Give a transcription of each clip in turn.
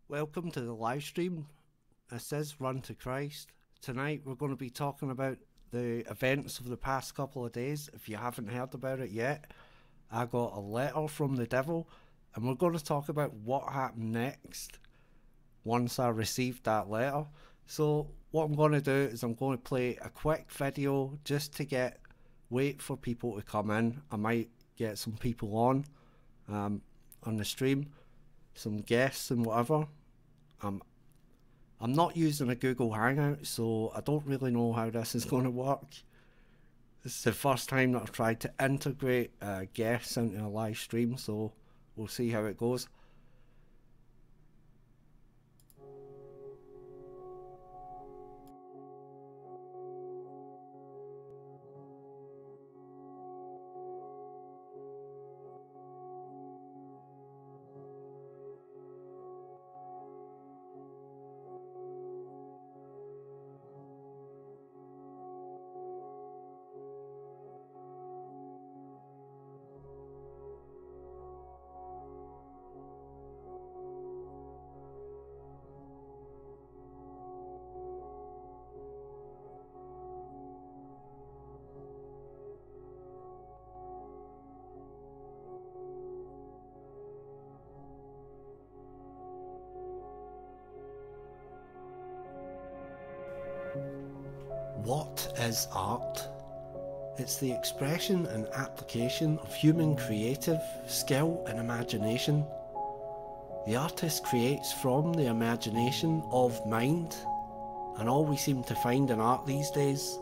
Welcome to the live stream. This is Run2Christ. Tonight we're going to be talking about the events of the past couple of days. If you haven't heard about it yet, I got a letter from the devil, and we're going to talk about what happened next once I received that letter. So what I'm going to do is I'm going to play a quick video just to wait for people to come in. I might get some people on the stream, some guests and whatever. I'm not using a Google Hangout, so I don't really know how this is going to work. This is the first time that I've tried to integrate guests into a live stream, so we'll see how it goes. What is art? It's the expression and application of human creative skill and imagination. The artist creates from the imagination of mind, and all we seem to find in art these days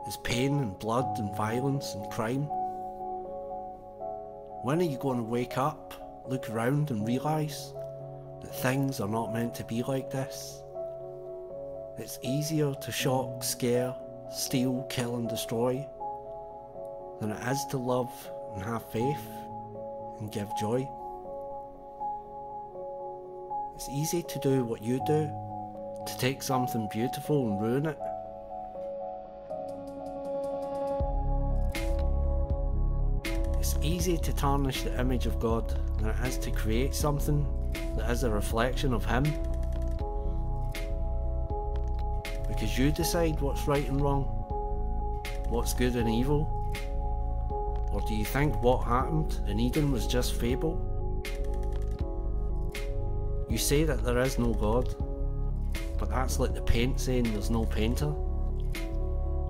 is pain and blood and violence and crime. When are you going to wake up, look around and realise that things are not meant to be like this? It's easier to shock, scare, steal, kill and destroy than it is to love and have faith and give joy. It's easy to do what you do, to take something beautiful and ruin it. It's easy to tarnish the image of God than it is to create something that is a reflection of Him. Because you decide what's right and wrong, what's good and evil. Or do you think what happened in Eden was just fable? You say that there is no God, but that's like the paint saying there's no painter.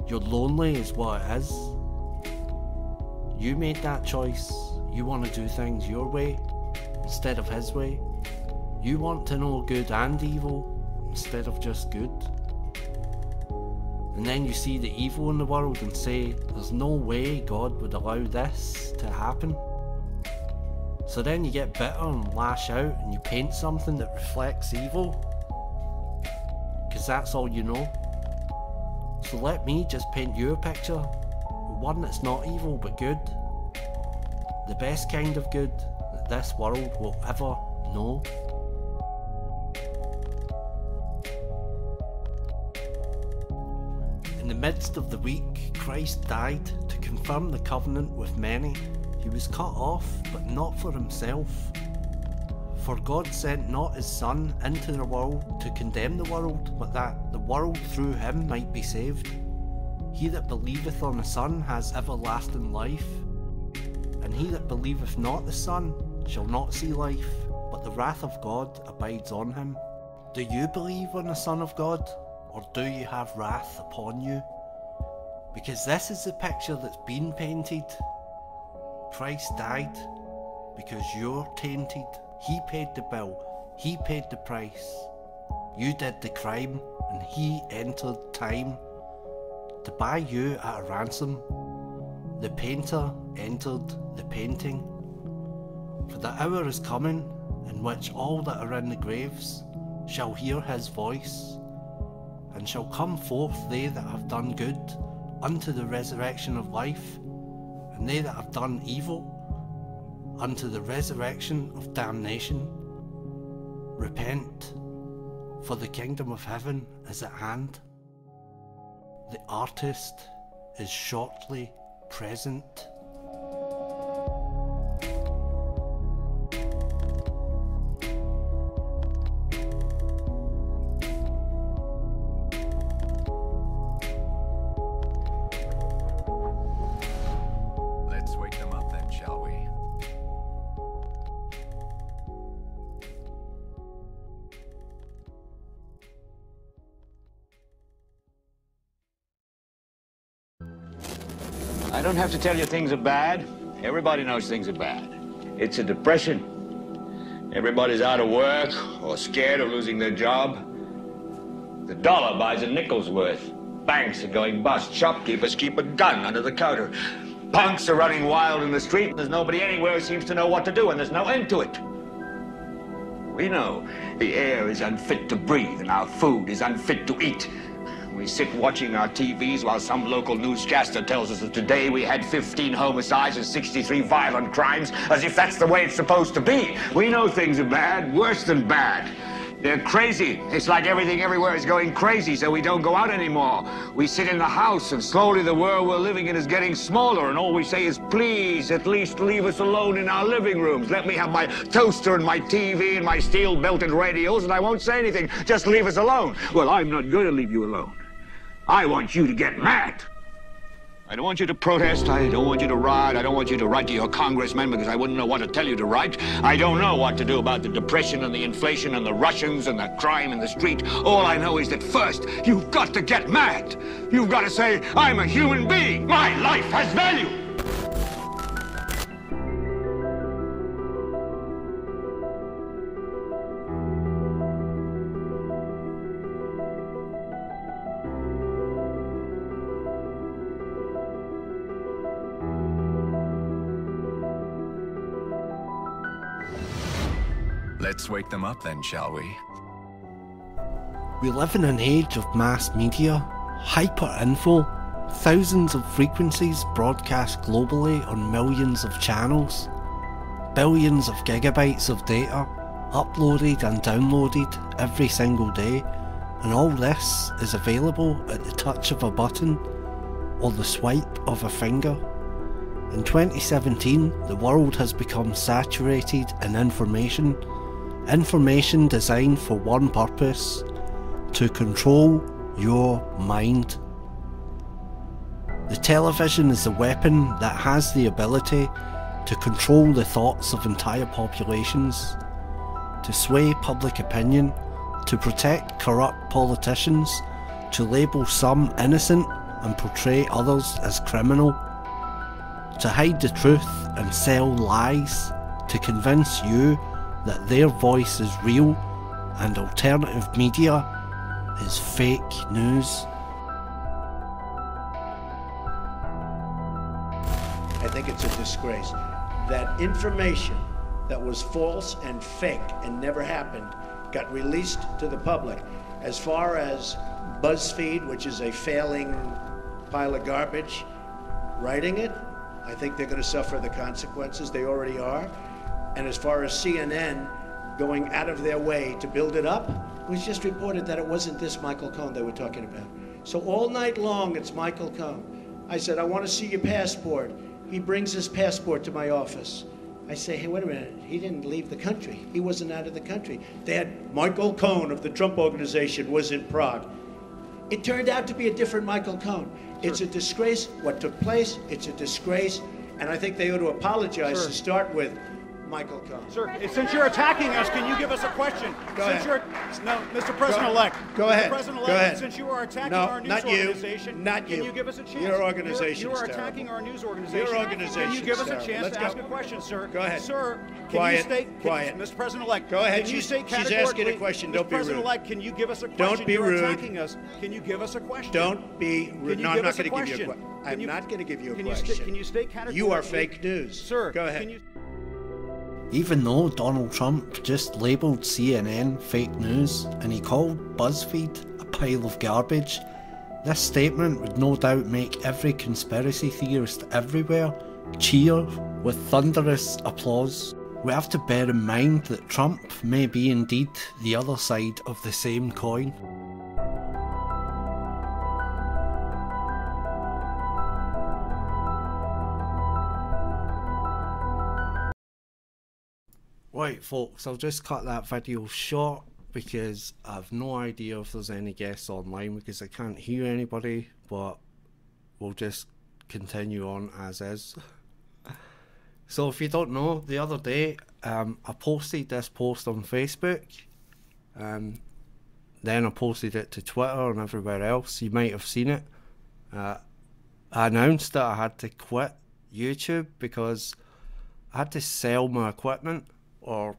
You're lonely is what it is. You made that choice. You want to do things your way instead of His way. You want to know good and evil instead of just good. And then you see the evil in the world and say, there's no way God would allow this to happen. So then you get bitter and lash out and you paint something that reflects evil, because that's all you know. So let me just paint you a picture, one that's not evil but good, the best kind of good that this world will ever know. In the midst of the week, Christ died to confirm the covenant with many. He was cut off, but not for Himself. For God sent not His Son into the world to condemn the world, but that the world through Him might be saved. He that believeth on the Son has everlasting life, and he that believeth not the Son shall not see life, but the wrath of God abides on him. Do you believe on the Son of God? Or do you have wrath upon you? Because this is the picture that's been painted. Christ died because you're tainted. He paid the bill. He paid the price. You did the crime, and He entered time to buy you at a ransom. The painter entered the painting. For the hour is coming in which all that are in the graves shall hear His voice, and shall come forth they that have done good unto the resurrection of life, and they that have done evil unto the resurrection of damnation. Repent, for the kingdom of heaven is at hand. The artist is shortly present. I don't have to tell you things are bad. Everybody knows things are bad. It's a depression. Everybody's out of work or scared of losing their job. The dollar buys a nickel's worth. Banks are going bust. Shopkeepers keep a gun under the counter. Punks are running wild in the street. There's nobody anywhere who seems to know what to do, and there's no end to it. We know the air is unfit to breathe and our food is unfit to eat. We sit watching our TVs while some local newscaster tells us that today we had 15 homicides and 63 violent crimes, as if that's the way it's supposed to be. We know things are bad, worse than bad. They're crazy. It's like everything everywhere is going crazy, so we don't go out anymore. We sit in the house, and slowly the world we're living in is getting smaller, and all we say is, please, at least leave us alone in our living rooms. Let me have my toaster and my TV and my steel-belted radios, and I won't say anything. Just leave us alone. Well, I'm not going to leave you alone. I want you to get mad. I don't want you to protest. I don't want you to riot. I don't want you to write to your congressman because I wouldn't know what to tell you to write. I don't know what to do about the depression and the inflation and the Russians and the crime in the street. All I know is that first, you've got to get mad. You've got to say, I'm a human being. My life has value. Let's wake them up then, shall we? We live in an age of mass media, hyper-info, thousands of frequencies broadcast globally on millions of channels, billions of gigabytes of data uploaded and downloaded every single day, and all this is available at the touch of a button or the swipe of a finger. In 2017, the world has become saturated in information designed for one purpose: to control your mind. The television is a weapon that has the ability to control the thoughts of entire populations, to sway public opinion, to protect corrupt politicians, to label some innocent and portray others as criminal, to hide the truth and sell lies, to convince you that their voice is real and alternative media is fake news. I think it's a disgrace that information that was false and fake and never happened got released to the public. As far as BuzzFeed, which is a failing pile of garbage, writing it, I think they're going to suffer the consequences. They already are. And as far as CNN going out of their way to build it up, it was just reported that it wasn't this Michael Cohen they were talking about. So all night long, it's Michael Cohen. I said, I want to see your passport. He brings his passport to my office. I say, hey, wait a minute. He didn't leave the country. He wasn't out of the country. They had Michael Cohen of the Trump Organization was in Prague. It turned out to be a different Michael Cohen. It's a disgrace what took place. It's a disgrace. And I think they ought to apologize to start with Michael Cohen. Sir, since you're attacking us, can you give us a question? Go ahead. No, Mr. President-elect. Go ahead. Mr. President-elect, Go ahead. since you are attacking No, our news not you. organization, Not you. can you give us a chance? Your organization You are is attacking terrible. our news organization. Your organization Can you give us a is chance terrible. to Let's ask go. a question, sir? Go ahead. Sir, can Quiet. you state, Quiet. Mr. President-elect, Go ahead. Can you state She's asking a categorically, question. Mr. Don't be rude. President-elect, can you give us a question? Don't be You're rude. attacking us. Can you give us a question? Don't be rude. Can you No, I'm give not us a going to give you a question? question. I'm not going to give you a Can question. you state categorically? You are fake news. Sir, go ahead. Can you... Even though Donald Trump just labelled CNN fake news and he called BuzzFeed a pile of garbage, this statement would no doubt make every conspiracy theorist everywhere cheer with thunderous applause. We have to bear in mind that Trump may be indeed the other side of the same coin. Right folks, I'll just cut that video short because I've no idea if there's any guests online because I can't hear anybody, but we'll just continue on as is. So if you don't know, the other day I posted this post on Facebook, then I posted it to Twitter and everywhere else. You might have seen it. I announced that I had to quit YouTube because I had to sell my equipment, or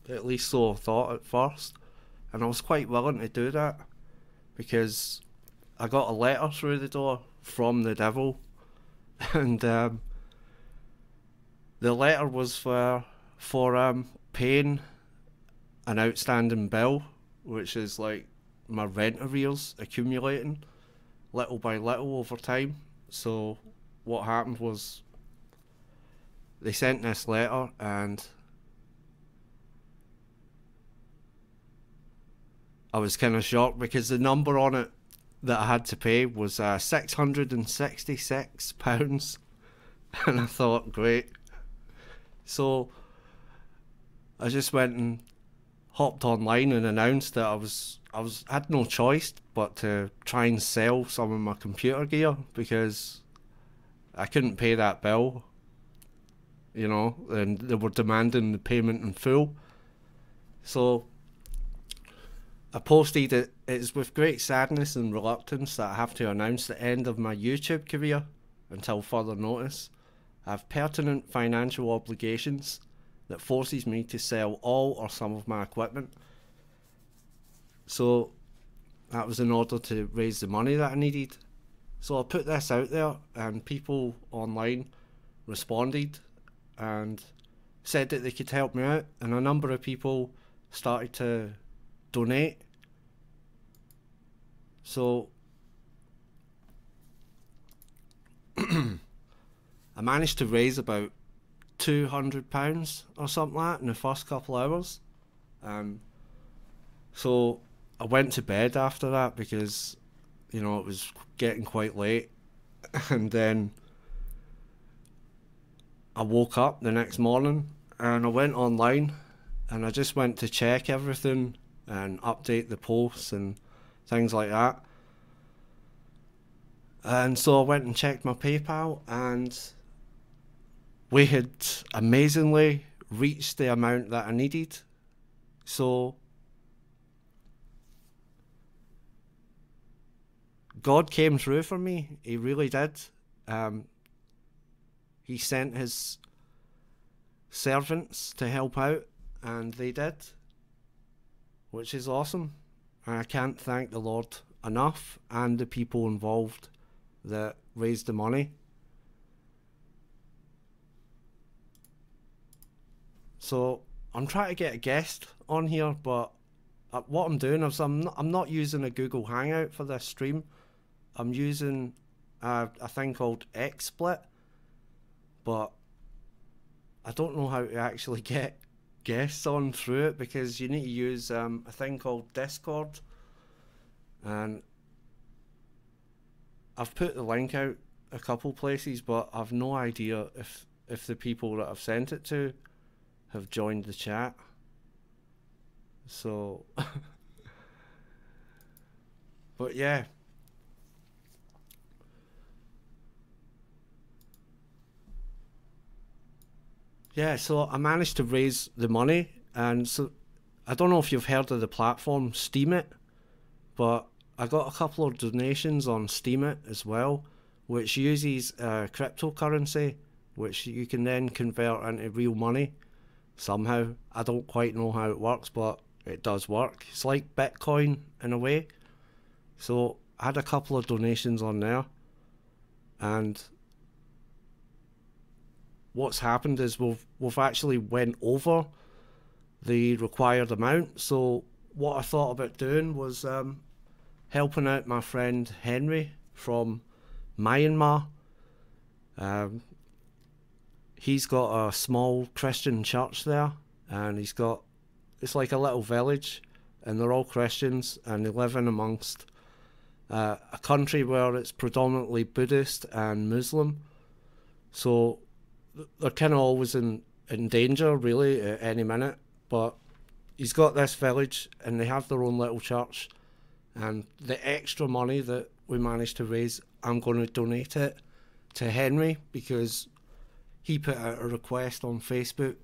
at least so I thought at first, and I was quite willing to do that because I got a letter through the door from the devil, and the letter was for paying an outstanding bill, which is like my rent arrears accumulating little by little over time. So what happened was they sent this letter, and I was kind of shocked because the number on it that I had to pay was £666, and I thought, great. So I just went and hopped online and announced that I had no choice but to try and sell some of my computer gear because I couldn't pay that bill, you know, and they were demanding the payment in full. So I posted it. It's with great sadness and reluctance that I have to announce the end of my YouTube career until further notice. I have pertinent financial obligations that forces me to sell all or some of my equipment. So that was in order to raise the money that I needed. So I put this out there, and people online responded and said that they could help me out, and a number of people started to donate. So I managed to raise about £200 or something like that in the first couple hours. So I went to bed after that because, you know, it was getting quite late. And then I woke up the next morning and I went online and I just went to check everything and update the posts and things like that. And so I went and checked my PayPal, and we had amazingly reached the amount that I needed. So God came through for me. He really did. He sent his servants to help out, and they did, which is awesome. And I can't thank the Lord enough, and the people involved that raised the money. So I'm trying to get a guest on here, but what I'm doing is I'm not using a Google Hangout for this stream. I'm using a thing called XSplit, but I don't know how to actually get guests on through it because you need to use a thing called Discord, and I've put the link out a couple places, but I've no idea if the people that I've sent it to have joined the chat. So but yeah, so I managed to raise the money, and so I don't know if you've heard of the platform Steemit, but I got a couple of donations on Steemit as well, which uses cryptocurrency, which you can then convert into real money somehow. I don't quite know how it works, but it does work. It's like Bitcoin in a way. So I had a couple of donations on there, and what's happened is we've actually went over the required amount. So what I thought about doing was helping out my friend Henry from Myanmar. He's got a small Christian church there, and it's like a little village, and they're all Christians, and they live in amongst a country where it's predominantly Buddhist and Muslim. So they're kind of always in danger really at any minute, but he's got this village and they have their own little church, and the extra money that we managed to raise, I'm going to donate it to Henry because he put out a request on Facebook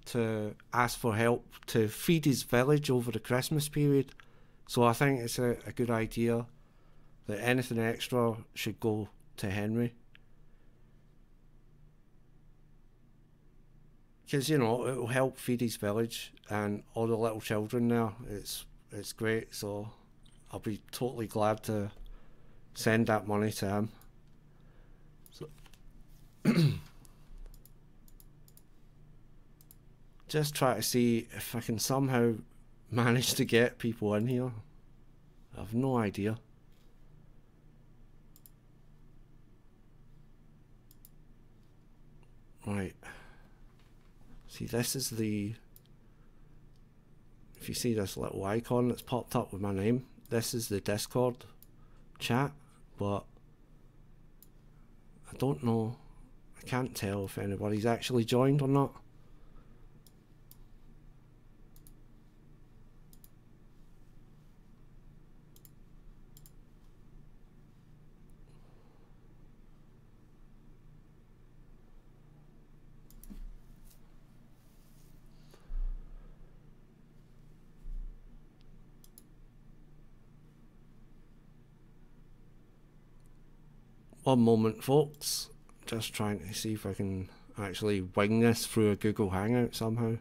to ask for help to feed his village over the Christmas period. So I think it's a good idea that anything extra should go to Henry. Because, you know, it will help feed his village and all the little children there. It's great, so I'll be totally glad to send that money to him. So just try to see if I can somehow manage to get people in here. I have no idea. Right. See, this is the... If you see this little icon that's popped up with my name, this is the Discord chat, but I don't know. I can't tell if anybody's actually joined or not. One moment, folks. Just trying to see if I can actually wing this through a Google Hangout somehow.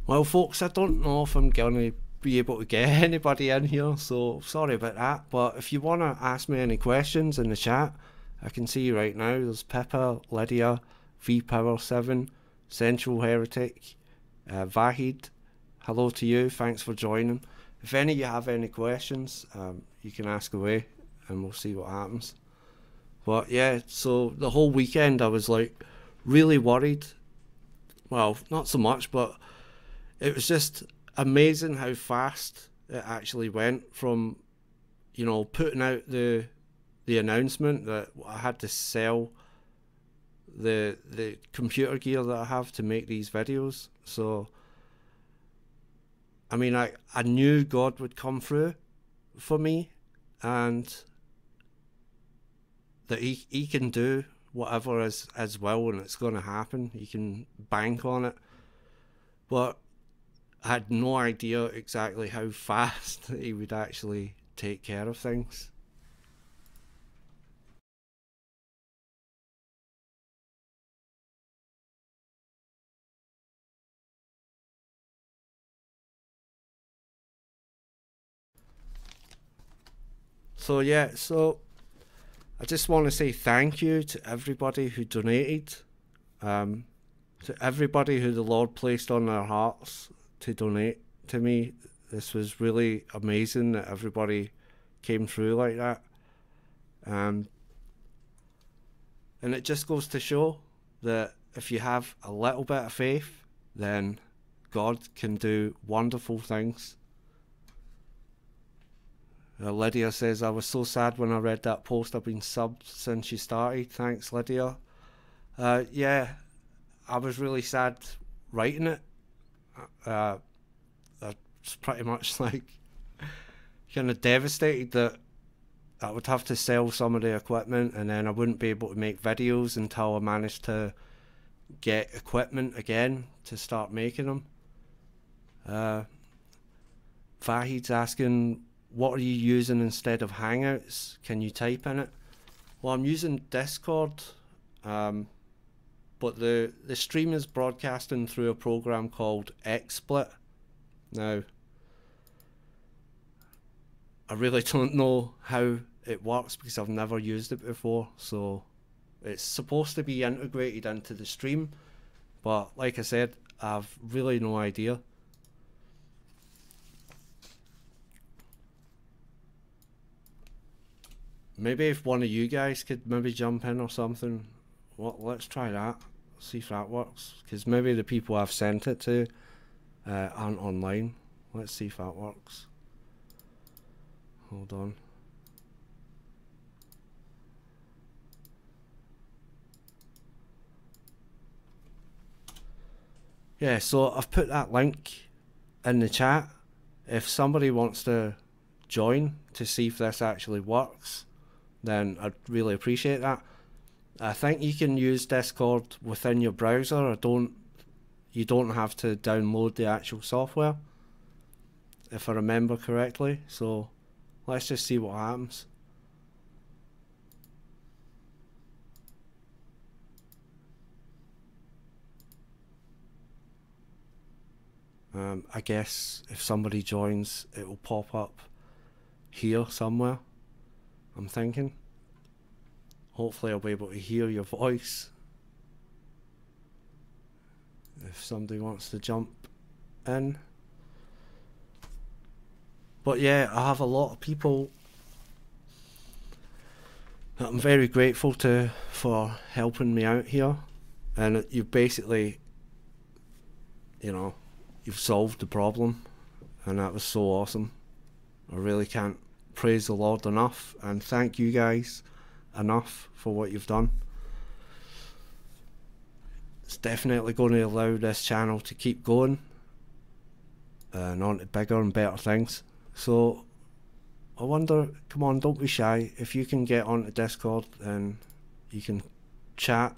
Well, folks, I don't know if I'm going to be able to get anybody in here, so sorry about that. But if you want to ask me any questions in the chat, I can see right now there's Pippa, Lydia, VPower7, Central Heretic, Vahid. Hello to you, thanks for joining. If any of you have any questions, you can ask away and we'll see what happens. But yeah, so the whole weekend I was like really worried. Well, not so much, but it was just amazing how fast it actually went from, you know, putting out the announcement that I had to sell the computer gear that I have to make these videos. So, I mean, I knew God would come through for me and that he can do whatever as well, and it's going to happen. You can bank on it. But I had no idea exactly how fast he would actually take care of things. So yeah, so I just want to say thank you to everybody who donated, to everybody who the Lord placed on their hearts to donate to me. This was really amazing that everybody came through like that. And it just goes to show that if you have a little bit of faith, then God can do wonderful things. Lydia says, I was so sad when I read that post. I've been subbed since you started. Thanks, Lydia. Yeah, I was really sad writing it. It's pretty much like kind of devastated that I would have to sell some of the equipment and then I wouldn't be able to make videos until I managed to get equipment again to start making them. Vahid's asking, what are you using instead of Hangouts? Can you type in it? Well, I'm using Discord, but the stream is broadcasting through a program called XSplit. Now, I really don't know how it works because I've never used it before, so it's supposed to be integrated into the stream, but like I said, I've really no idea. Maybe if one of you guys could maybe jump in or something. Well, let's try that. See if that works. Because maybe the people I've sent it to aren't online. Let's see if that works. Hold on. Yeah, so I've put that link in the chat. If somebody wants to join to see if this actually works, then I'd really appreciate that. I think you can use Discord within your browser. You don't have to download the actual software, if I remember correctly. So let's just see what happens. I guess if somebody joins, it will pop up here somewhere, I'm thinking. Hopefully I'll be able to hear your voice if somebody wants to jump in. But yeah, I have a lot of people that I'm very grateful to for helping me out here, and you've basically, you know, you've solved the problem, and that was so awesome. I really can't praise the Lord enough, and thank you guys enough for what you've done. It's definitely going to allow this channel to keep going and on to bigger and better things. So I wonder, come on, don't be shy. If you can get onto Discord and you can chat,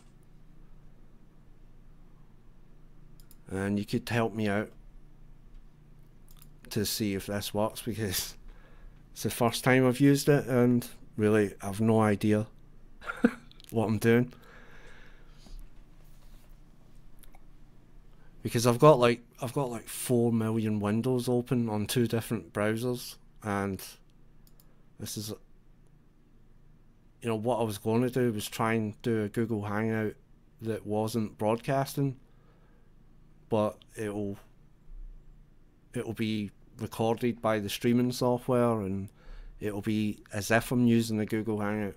and you could help me out to see if this works, because it's the first time I've used it and really I've no idea what I'm doing, because I've got like 4 million windows open on 2 different browsers, and this is, you know, what I was going to do was try and do a Google Hangout that wasn't broadcasting, but it'll be recorded by the streaming software, and it'll be as if I'm using the Google Hangout.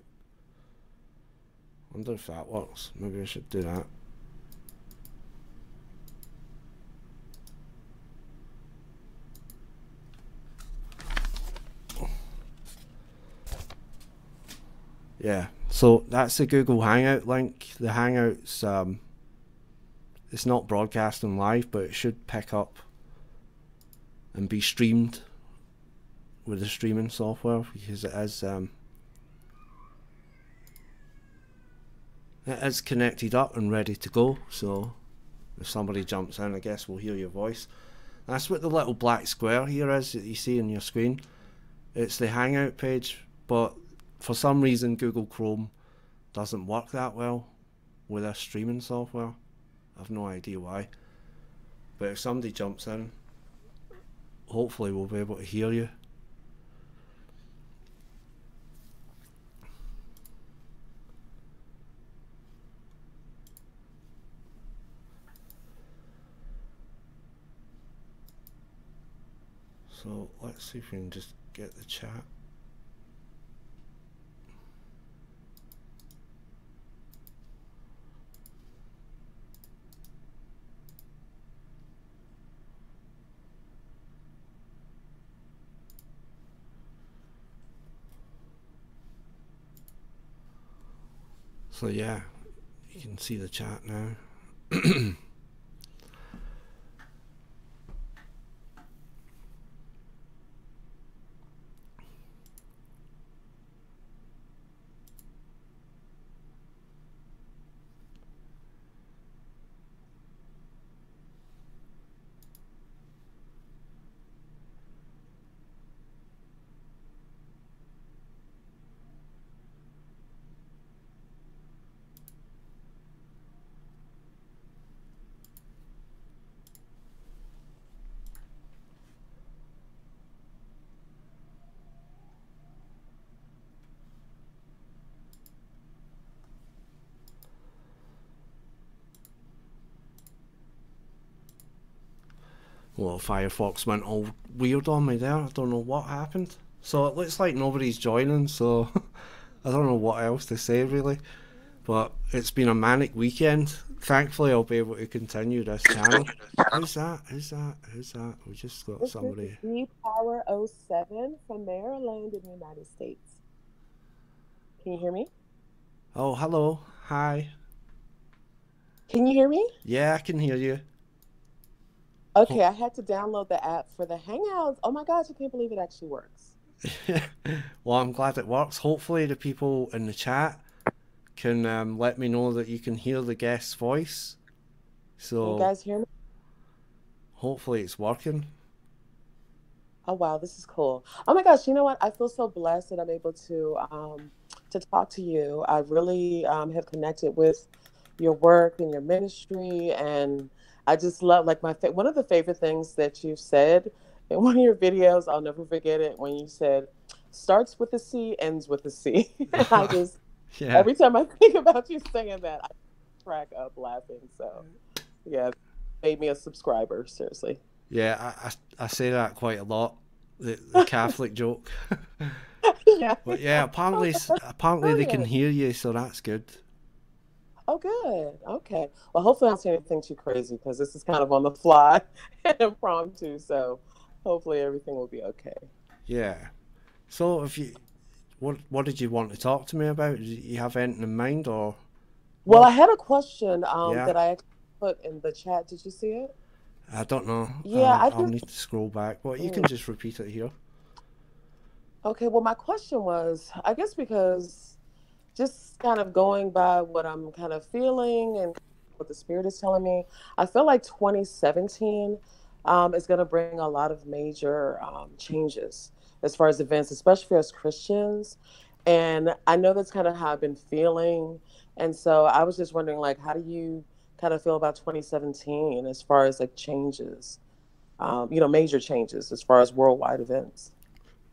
I wonder if that works. Maybe I should do that. Yeah, so that's the Google Hangout link. The Hangouts, it's not broadcasting live, but it should pick up and be streamed with the streaming software, because it is connected up and ready to go. So if somebody jumps in, I guess we'll hear your voice. That's what the little black square here is that you see on your screen. It's the Hangout page, but for some reason Google Chrome doesn't work that well with this streaming software. I've no idea why, but if somebody jumps in, hopefully we'll be able to hear you. So let's see if we can just get the chat. So yeah, you can see the chat now. Well, Firefox went all weird on me there. I don't know what happened. So it looks like nobody's joining, so I don't know what else to say really, but it's been a manic weekend. Thankfully, I'll be able to continue this channel. Who's that? Who's that? Who's that? We just got This is somebody. D Power '07 from Maryland in the United States. Can you hear me? Oh, hello. Hi. Can you hear me? Yeah, I can hear you. Okay, I had to download the app for the Hangouts. Oh my gosh, I can't believe it actually works. Well, I'm glad it works. Hopefully, the people in the chat can let me know that you can hear the guest's voice. Can So you guys hear me? hopefully, it's working. Oh wow, this is cool. Oh my gosh, you know what? I feel so blessed that I'm able to talk to you. I really have connected with your work and your ministry, and I just love like one of the favorite things that you've said in one of your videos. I'll never forget it when you said, "Starts with a C, ends with a C." And I just Yeah. every time I think about you saying that, I crack up laughing. So yeah, it made me a subscriber. Seriously. Yeah, I say that quite a lot. The Catholic joke. Yeah. But yeah, apparently they can Brilliant. hear you, so that's good. Oh, good. Okay. Well, hopefully I don't say anything too crazy because this is kind of on the fly and impromptu. So hopefully everything will be okay. Yeah. So if you, what did you want to talk to me about? Did you have anything in mind or Well, I what? had a question Yeah, that I actually put in the chat. Did you see it? I don't know. Yeah, I I'll just. need to scroll back, but you can mm, just repeat it here. Okay. Well, my question was, I guess because just kind of going by what I'm kind of feeling and what the spirit is telling me, I feel like 2017 is going to bring a lot of major changes as far as events, especially for us Christians. And I know that's kind of how I've been feeling. And so I was just wondering, like, how do you kind of feel about 2017 as far as like changes, major changes as far as worldwide events?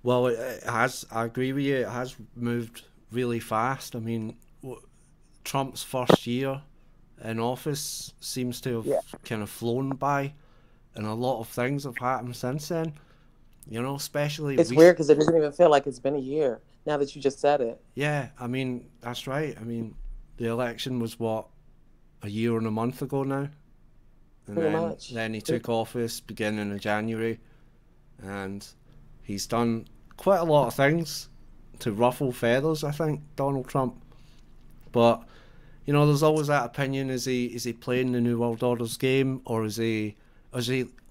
Well, it has. I agree with you. It has moved really fast. I mean, Trump's first year in office seems to Yeah. have kind of flown by, and a lot of things have happened since then. You know, especially It's weird recent. because it doesn't even feel like it's been a year now that you just said it. Yeah, I mean that's right. I mean, the election was what, a year and a month ago now, and Pretty then much. then he took office beginning of January, and he's done quite a lot of things to ruffle feathers. I think Donald Trump, but you know, there's always that opinion: is he playing the New World Order's game, or is he,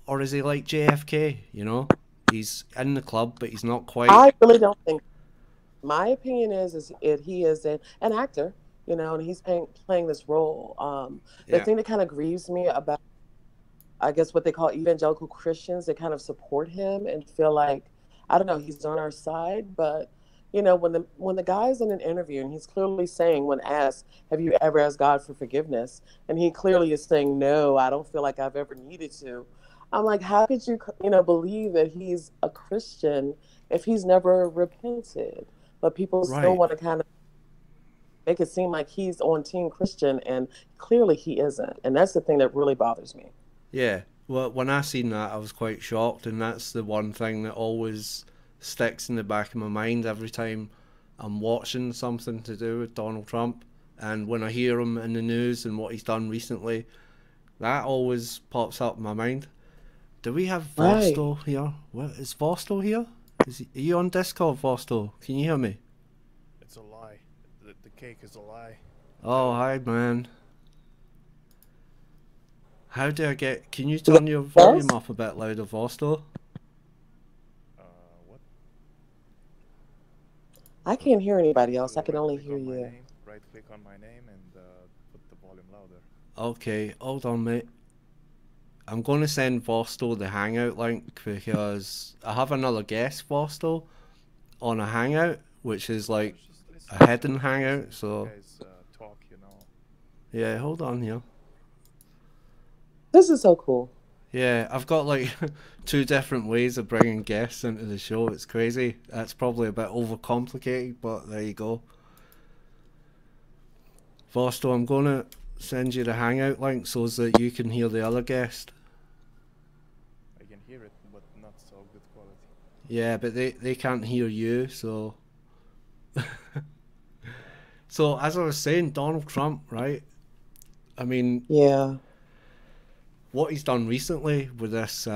or is he like JFK? You know, he's in the club, but he's not quite. I really don't think. My opinion is he is an actor, and he's playing this role. The Yeah, thing that kind of grieves me about, I guess, what they call evangelical Christians, that kind of support him and feel like, I don't know, he's on our side. But when the guy's in an interview and he's clearly saying, when asked, "Have you ever asked God for forgiveness?" and he clearly is saying, "No, I don't feel like I've ever needed to." I'm like, how could you, believe that he's a Christian if he's never repented? But people still right. want to kind of make it seem like he's on Team Christian, and clearly he isn't. And that's the thing that really bothers me. Yeah. Well, when I seen that, I was quite shocked, and that's the one thing that always sticks in the back of my mind every time I'm watching something to do with Donald Trump. And when I hear him in the news and what he's done recently, that always pops up in my mind. Do we have Right. Vosto here? What is Vosto here? Are you on Discord, Vosto? Can you hear me? It's a lie. The cake is a lie. Oh, hi, man. How do I get? Can you Is that turn your us? volume up a bit louder, Vosto? What? I can't hear anybody else. I can Right only click hear on my you. name. Right click on my name and put the volume louder. Okay, hold on, mate. I'm going to send Vosto the Hangout link because I have another guest, Vosto, on a Hangout, which is like Just listen. a hidden Hangout. So, Guys talk, yeah, hold on here. This is so cool. Yeah, I've got like two different ways of bringing guests into the show. It's crazy. That's probably a bit overcomplicated, but there you go. Vosto, I'm going to send you the Hangout link so that you can hear the other guest. I can hear it, but not so good quality. Yeah, but they can't hear you, so... So as I was saying, Donald Trump, right? I mean, Yeah. what he's done recently with this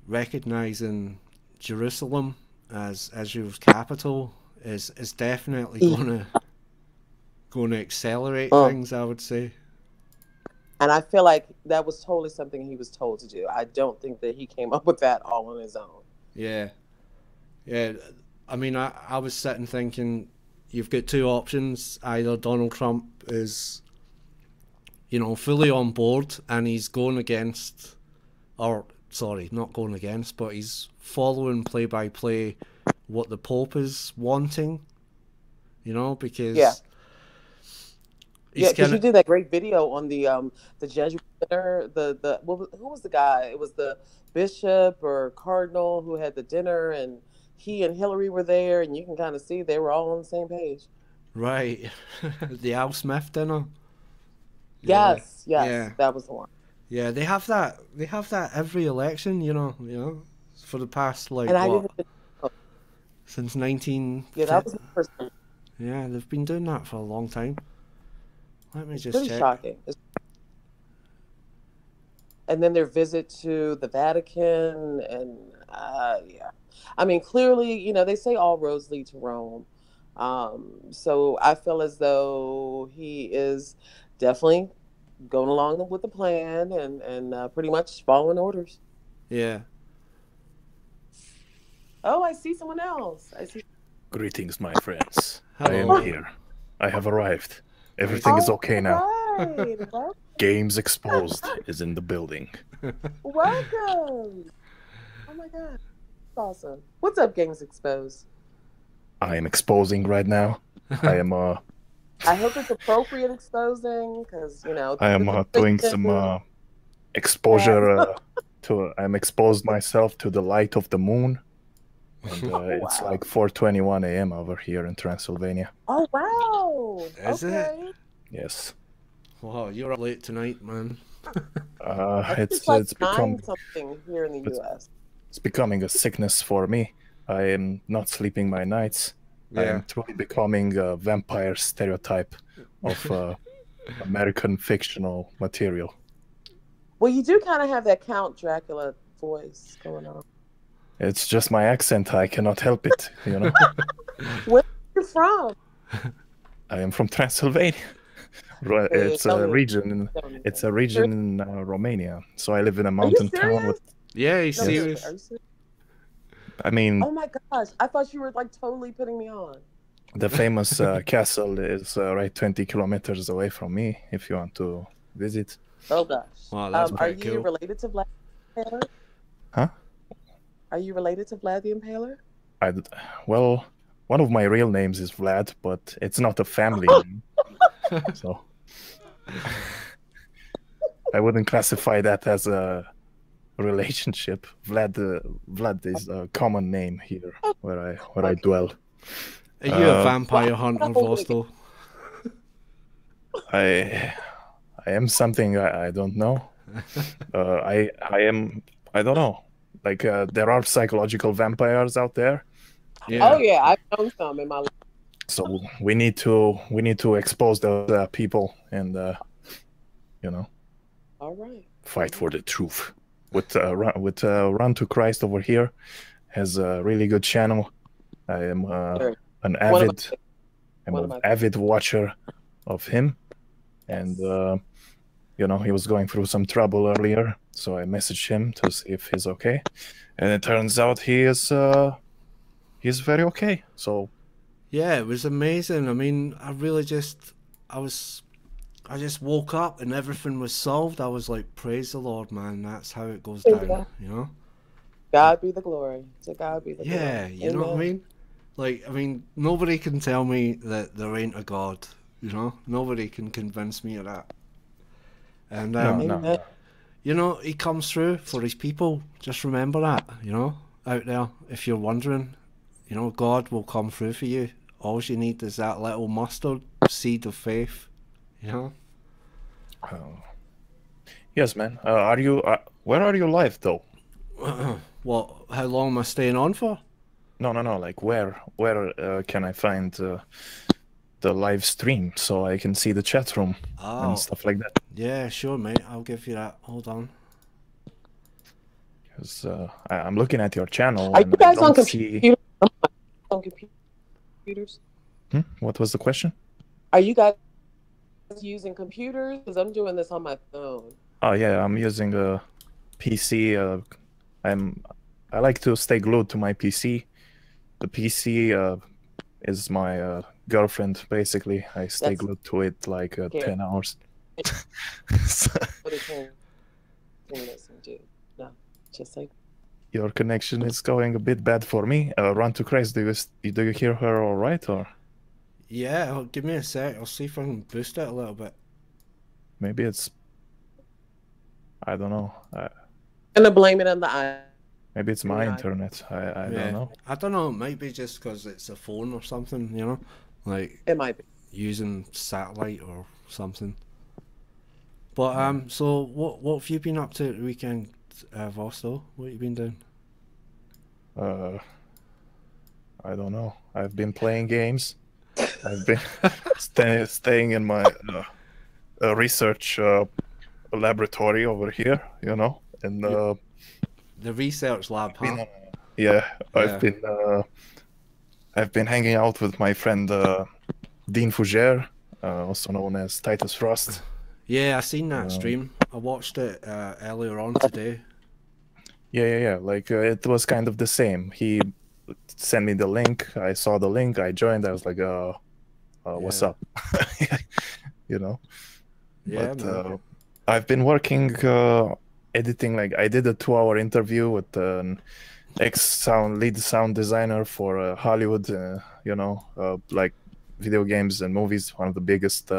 recognizing Jerusalem as Israel's capital is definitely gonna accelerate things, I would say. And I feel like that was totally something he was told to do. I don't think that he came up with that all on his own. Yeah. Yeah. I mean, I was sitting thinking you've got two options. Either Donald Trump is, you know, fully on board and he's going against, or sorry, not going against, but he's following play by play what the Pope is wanting, you know, because yeah, because you did that great video on the Jesuit dinner. Who was the guy? It was the bishop or cardinal who had the dinner, and he and Hillary were there, and you can kind of see they were all on the same page. Right. The Al Smith dinner. Yes, Yeah. that was the one. Yeah, they have that every election, you know, for the past like and what? Since 19 Yeah, that was the first time. Yeah, they've been doing that for a long time. Let me just pretty check. Shocking. And then their visit to the Vatican, and yeah, I mean, clearly, you know, they say all roads lead to Rome. So I feel as though he is definitely going along with the plan and pretty much following orders. Yeah. Oh, I see someone else. I see. Greetings, my friends. Hello. I am here. I have arrived. Everything is okay now. Right. Games Exposed is in the building. Welcome. Oh my God. That's awesome. What's up, Games Exposed? I am exposing right now. I am I hope it's appropriate exposing, because, you know, I am doing some exposure I'm exposed myself to the light of the moon. And, it's like 4:21 a.m. over here in Transylvania. Oh wow! Is it? Yes. Wow, you're up late tonight, man. It's like become something here in the U.S. It's becoming a sickness for me. I am not sleeping my nights. Yeah. I am truly becoming a vampire stereotype of American fictional material. Well, you do kind of have that Count Dracula voice going on. It's just my accent. I cannot help it, you know. Where are you from? I am from Transylvania. It's a region. It's a region in Romania. So I live in a mountain town with. Yeah, he's serious. Are you serious? I mean. Oh my gosh! I thought you were like totally putting me on. The famous castle is right 20 kilometers away from me. If you want to visit. Oh gosh! Wow, that's are pretty you cool. related to Vlad the Impaler? Huh? Are you related to Vlad the Impaler? Well, one of my real names is Vlad, but it's not a family name. So I wouldn't classify that as a relationship. Vlad is a common name here where I dwell. Are you a vampire hunter, Vostel? I am something I don't know. I don't know. Like there are psychological vampires out there. Yeah. Oh yeah, I've known some in my life. So we need to expose those people and you know. All right. Fight for the truth. With Run2Christ over here has a really good channel. I am an avid watcher of him, and you know, he was going through some trouble earlier, so I messaged him to see if he's okay, and it turns out he's very okay. So yeah, it was amazing. I mean, I just woke up and everything was solved. I was like, praise the Lord, man. That's how it goes down, you know? God be the glory. To God be the glory. Yeah, you know what I mean? Like, I mean, nobody can tell me that there ain't a God, you know? Nobody can convince me of that. And, no. you know, he comes through for his people. Just remember that, you know, out there. If you're wondering, you know, God will come through for you. All you need is that little mustard seed of faith, you know? Yes, man. Where are you live, though? What? How long am I staying on for? No. Like, where can I find the the live stream so I can see the chat room and stuff like that. Yeah, sure, mate. I'll give you that. Hold on. Because I'm looking at your channel Are and you guys I on don't see... computers? On computers? What was the question? Are you guys using computers? Because I'm doing this on my phone. Oh yeah, I'm using a PC. I like to stay glued to my PC. The PC is my girlfriend, basically. I stay glued to it like 10 hours. No, just like your connection is going a bit bad for me. Run2Christ, do you hear her all right, or? Yeah, give me a sec. I'll see if I can boost it a little bit. Maybe it's... I don't know. I'm gonna blame it on the maybe it's my internet. I don't know. I don't know. It might be just because it's a phone or something, you know? Like, it might be using satellite or something. But, so what have you been up to the weekend, Vosto? What have you been doing? I don't know. I've been playing games. I've been staying in my research laboratory over here, you know, and the research lab, huh? Yeah. I've been hanging out with my friend Dean Fougere, also known as Titus Frost. Yeah, I seen that stream. I watched it earlier on today. Yeah. Like it was kind of the same. He sent me the link. I saw the link. I joined. I was like, what's up? You know. Yeah, but I've been working editing. Like I did a 2-hour interview with an lead sound designer for Hollywood. You know, like video games and movies. One of the biggest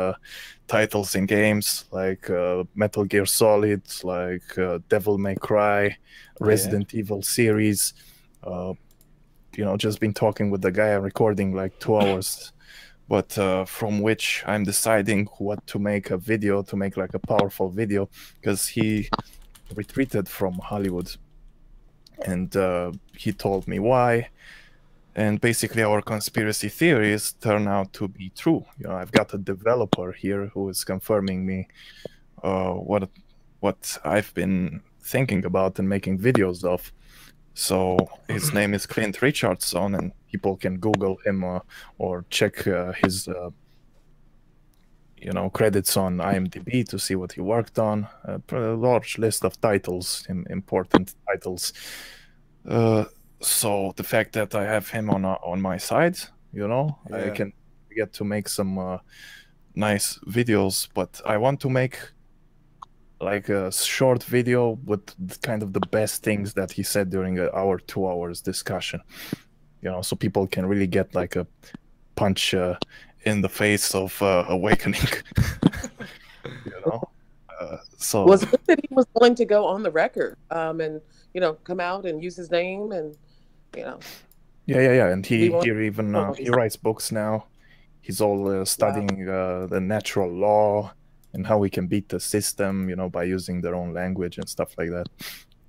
titles in games, like Metal Gear Solid, like Devil May Cry, Resident Evil series. You know, just been talking with the guy. I'm recording like 2 hours. But from which I'm deciding what to make a video, to make like a powerful video, because he retreated from Hollywood, and he told me why, and basically our conspiracy theories turn out to be true. You know, I've got a developer here who is confirming me what I've been thinking about and making videos of. So his name is Clint Richardson, and people can Google him or check his you know, credits on IMDb to see what he worked on. A large list of titles, important titles. So the fact that I have him on my side, you know, I can get to make some nice videos. But I want to make like a short video with kind of the best things that he said during our 2 hours discussion, you know, so people can really get like a punch in the face of awakening. You know, so was it that he was willing to go on the record and, you know, come out and use his name and, you know. Yeah, and he even he writes books now. He's all studying the natural law and how we can beat the system, you know, by using their own language and stuff like that.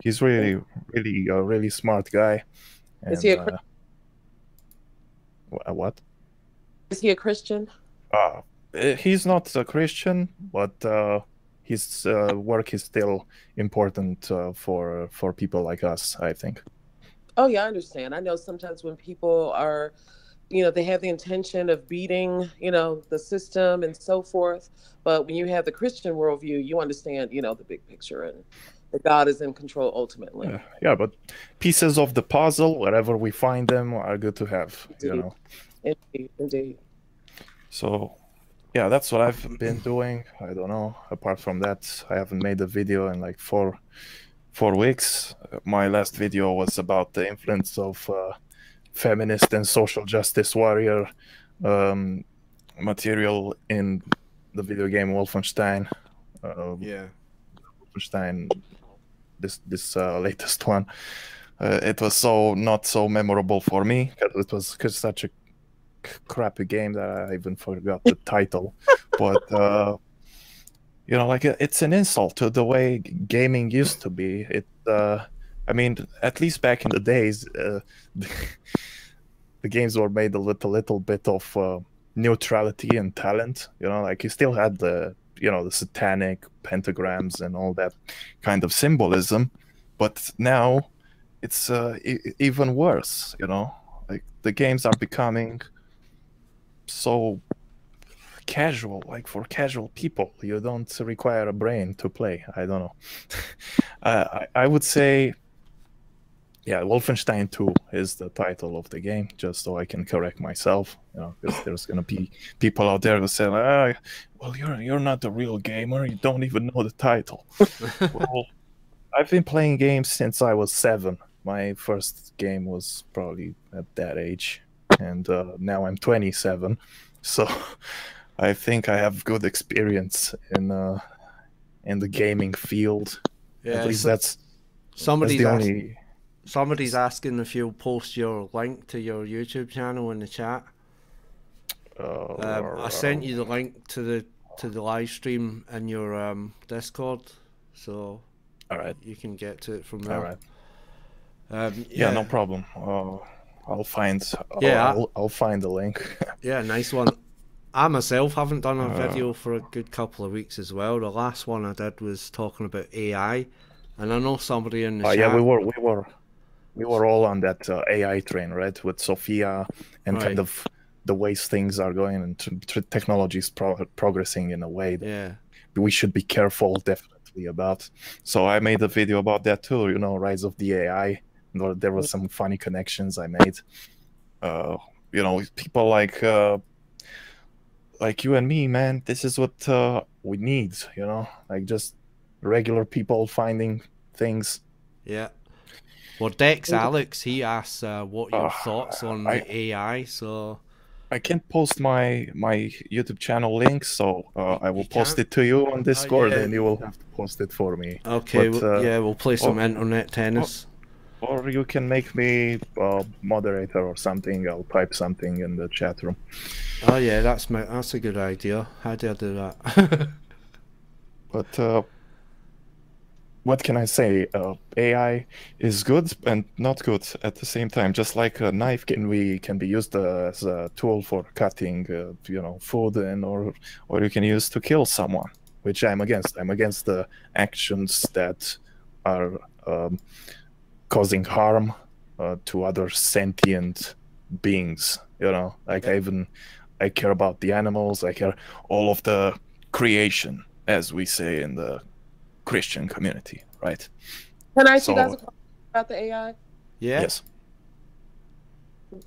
He's really a really smart guy. And, is he what? Is he a Christian? He's not a Christian, but his work is still important for people like us, I think. Oh yeah, I understand. I know sometimes when people are, you know, they have the intention of beating, you know, the system and so forth. But when you have the Christian worldview, you understand, you know, the big picture and that God is in control ultimately. Yeah, but pieces of the puzzle, wherever we find them, are good to have, you know. Indeed. So, yeah, that's what I've been doing. I don't know. Apart from that, I haven't made a video in like four weeks. My last video was about the influence of feminist and social justice warrior material in the video game Wolfenstein. Wolfenstein, this latest one. It was not so memorable for me because it was such a crappy game that I even forgot the title. But you know, like it's an insult to the way gaming used to be. I mean, at least back in the days, the games were made with a little bit of neutrality and talent. You know, like you still had the, you know, the satanic pentagrams and all that kind of symbolism, but now it's even worse. You know, like the games are becoming so casual, like for casual people. You don't require a brain to play. I don't know. I would say, yeah, Wolfenstein 2 is the title of the game, just so I can correct myself, you know, because there's gonna be people out there who say, well, you're not a real gamer, you don't even know the title. Well, I've been playing games since I was 7. My first game was probably at that age, and now I'm 27, so I think I have good experience in the gaming field. Yeah, at least that's somebody's the only. Somebody's asking if you'll post your link to your YouTube channel in the chat. I sent you the link to the live stream in your Discord, so all right, you can get to it from there. All right. Yeah, no problem. I'll find. I'll find the link. Yeah, nice one. I myself haven't done a video for a good couple of weeks as well. The last one I did was talking about AI, and I know somebody in the chat. Yeah, we were all on that AI train, right? With Sophia and kind of the ways things are going, and technology is progressing in a way that we should be careful, definitely, about. So I made a video about that too, you know, Rise of the AI. There were some funny connections I made. You know, people like you and me, man, this is what we need, you know, like just regular people finding things. Yeah. Well, Dex Alex, he asks what your thoughts on the AI, so... I can't post my YouTube channel link, so I will post it to you on Discord, and you will have to post it for me. Okay, but, we'll play some internet tennis. Or you can make me moderator or something. I'll type something in the chat room. Oh yeah, that's a good idea. How do I do that? But what can I say? AI is good and not good at the same time. Just like a knife can be used as a tool for cutting, you know, food, or you can use to kill someone, which I'm against. I'm against the actions that are causing harm to other sentient beings. You know, like I care about the animals. I care all of the creation, as we say in the Christian community, right? Can I ask you guys a question about the AI? Yeah. Yes.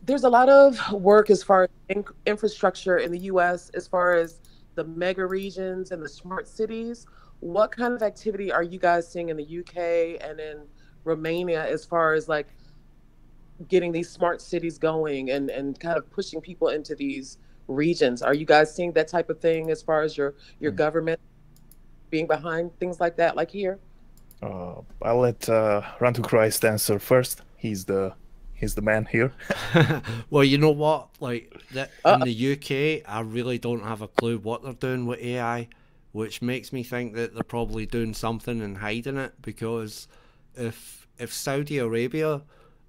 There's a lot of work as far as infrastructure in the U.S. as far as the mega regions and the smart cities. What kind of activity are you guys seeing in the UK and in Romania as far as like getting these smart cities going and kind of pushing people into these regions? Are you guys seeing that type of thing as far as your government being behind things like that, like here? I'll let Run2Christ answer first. He's the man here. Well, you know what? Like in the UK, I really don't have a clue what they're doing with AI, which makes me think that they're probably doing something and hiding it. Because if Saudi Arabia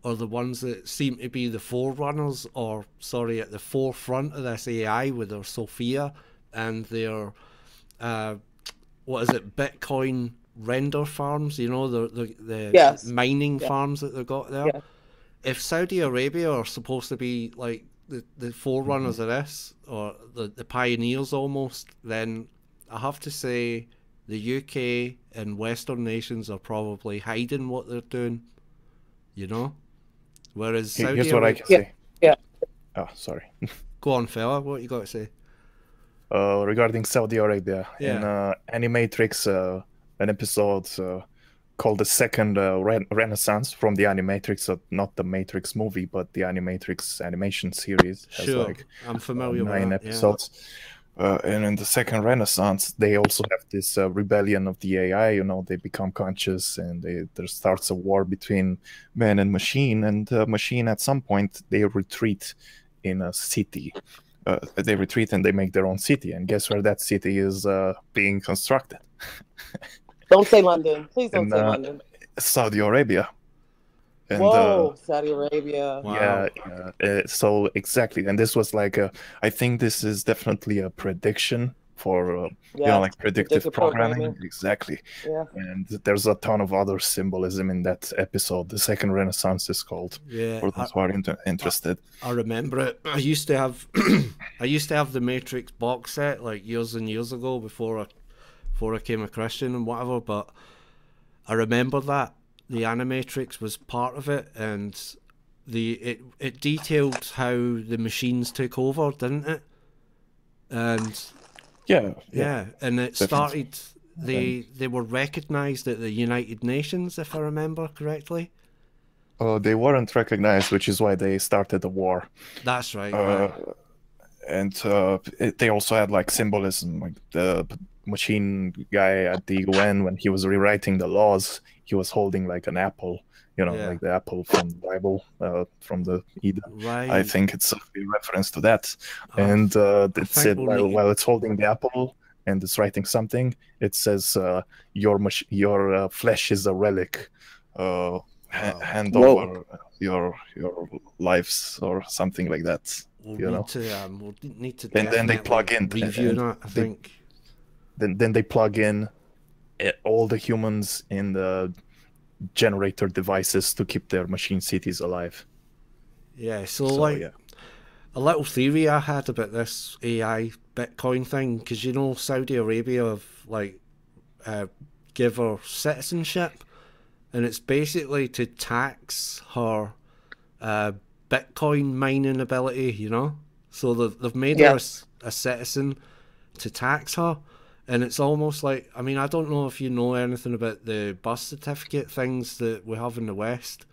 are the ones that seem to be the forerunners, or sorry, at the forefront of this AI with their Sophia and their what is it, Bitcoin render farms, you know, the mining farms that they've got there. If Saudi Arabia are supposed to be like the forerunners of this, or the pioneers almost, then I have to say the UK and Western nations are probably hiding what they're doing, you know? Whereas Saudi Here's what I can say. Oh, sorry. Go on, fella, what you got to say? Regarding Saudi Arabia, in Animatrix, an episode called The Second Renaissance from the Animatrix, not the Matrix movie, but the Animatrix animation series. Sure, like, I'm familiar with 9 episodes. And in the Second Renaissance, they also have this rebellion of the AI. You know, they become conscious, and there starts a war between man and machine. And machine, at some point, they retreat in a city. They retreat and they make their own city. And guess where that city is being constructed? Don't say London. Please don't say London. Saudi Arabia. And Whoa, Saudi Arabia. Wow. so exactly, and this was like I think this is definitely a prediction for like predictive programming. Exactly. Yeah. And there's a ton of other symbolism in that episode. The Second Renaissance is called. Yeah, for those who are interested. I remember it. I used to have the Matrix box set like years and years ago before I became a Christian and whatever, but I remember that the Animatrix was part of it, and it detailed how the machines took over, didn't it? And yeah, and it definitely. started. They were recognized at the United Nations, if I remember correctly. They weren't recognized, which is why they started the war. That's right. And they also had like symbolism, like the machine guy at the UN, when he was rewriting the laws, he was holding like an apple, like the apple from the Bible, from the Eden. Right. I think it's a reference to that. And it said while it's holding the apple and it's writing something, it says your flesh is a relic. Hand over your lives or something like that. We'll need to and then they plug in review that, I think. Then they plug in all the humans in the generator devices to keep their machine cities alive. Yeah, so a little theory I had about this AI Bitcoin thing, because Saudi Arabia have give her citizenship, and it's basically to tax her Bitcoin mining ability, so they've made her a citizen to tax her. And it's almost like, I mean, I don't know if you know anything about the birth certificate things that we have in the West,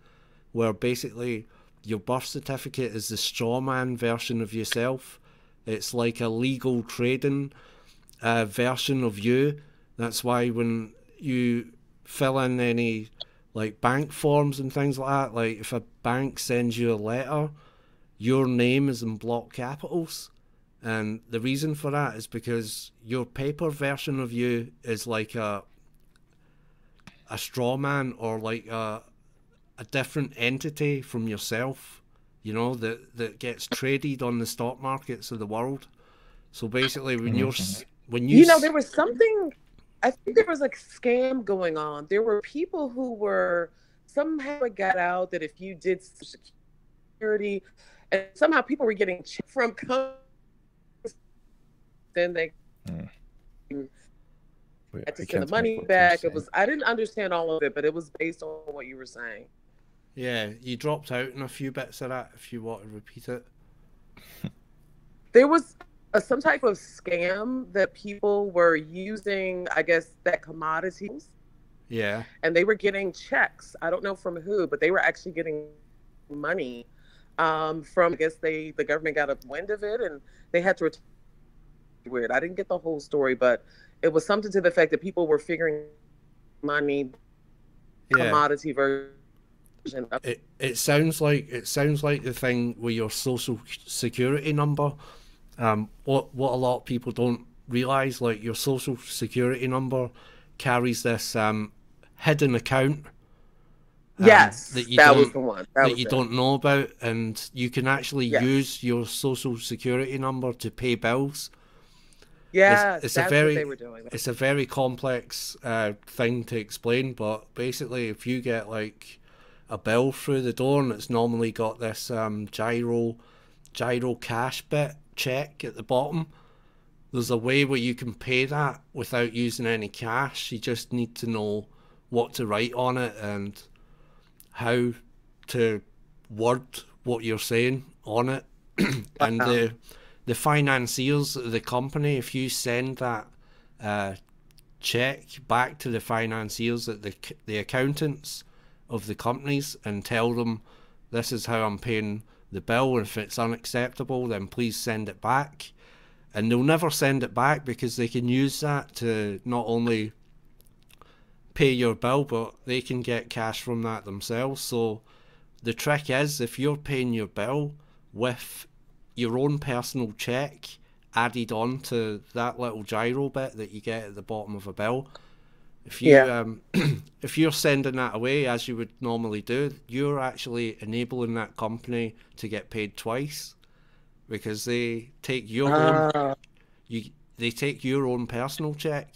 where basically your birth certificate is the straw man version of yourself. It's like a legal trading version of you. That's why when you fill in any like bank forms and things like that, like if a bank sends you a letter, your name is in block capitals. And the reason for that is because your paper version of you is like a straw man, or like a different entity from yourself, that gets traded on the stock markets of the world. So basically, when there was something, I think there was a scam going on. There were people who were somehow it got out that if you did security, and somehow people were getting from then they had to send the money back. I didn't understand all of it, but it was based on what you were saying. Yeah, you dropped out in a few bits of that. If you want to repeat it, there was some type of scam that people were using, I guess, that commodities. Yeah, and they were getting checks. I don't know from who, but they were actually getting money from. I guess the government got a wind of it, and they had to. Weird. I didn't get the whole story, but it was something to the fact that people were figuring money commodity version. It sounds like the thing with your social security number. What a lot of people don't realize, like your social security number carries this hidden account. Yes, that was the one that you don't know about, and you can actually use your social security number to pay bills. Yeah, that's what they were doing. It's a very complex thing to explain, but basically, if you get like a bill through the door and it's normally got this gyro cash check at the bottom, there's a way where you can pay that without using any cash. You just need to know what to write on it and how to word what you're saying on it. And the financiers of the company, if you send that check back to the financiers at the accountants of the companies and tell them this is how I'm paying the bill, and if it's unacceptable then please send it back, and they'll never send it back because they can use that to not only pay your bill, but they can get cash from that themselves. So the trick is, if you're paying your bill with your own personal check added on to that little gyro bit that you get at the bottom of a bill, If you if you're sending that away as you would normally do, you're actually enabling that company to get paid twice, because they take your own they take your own personal check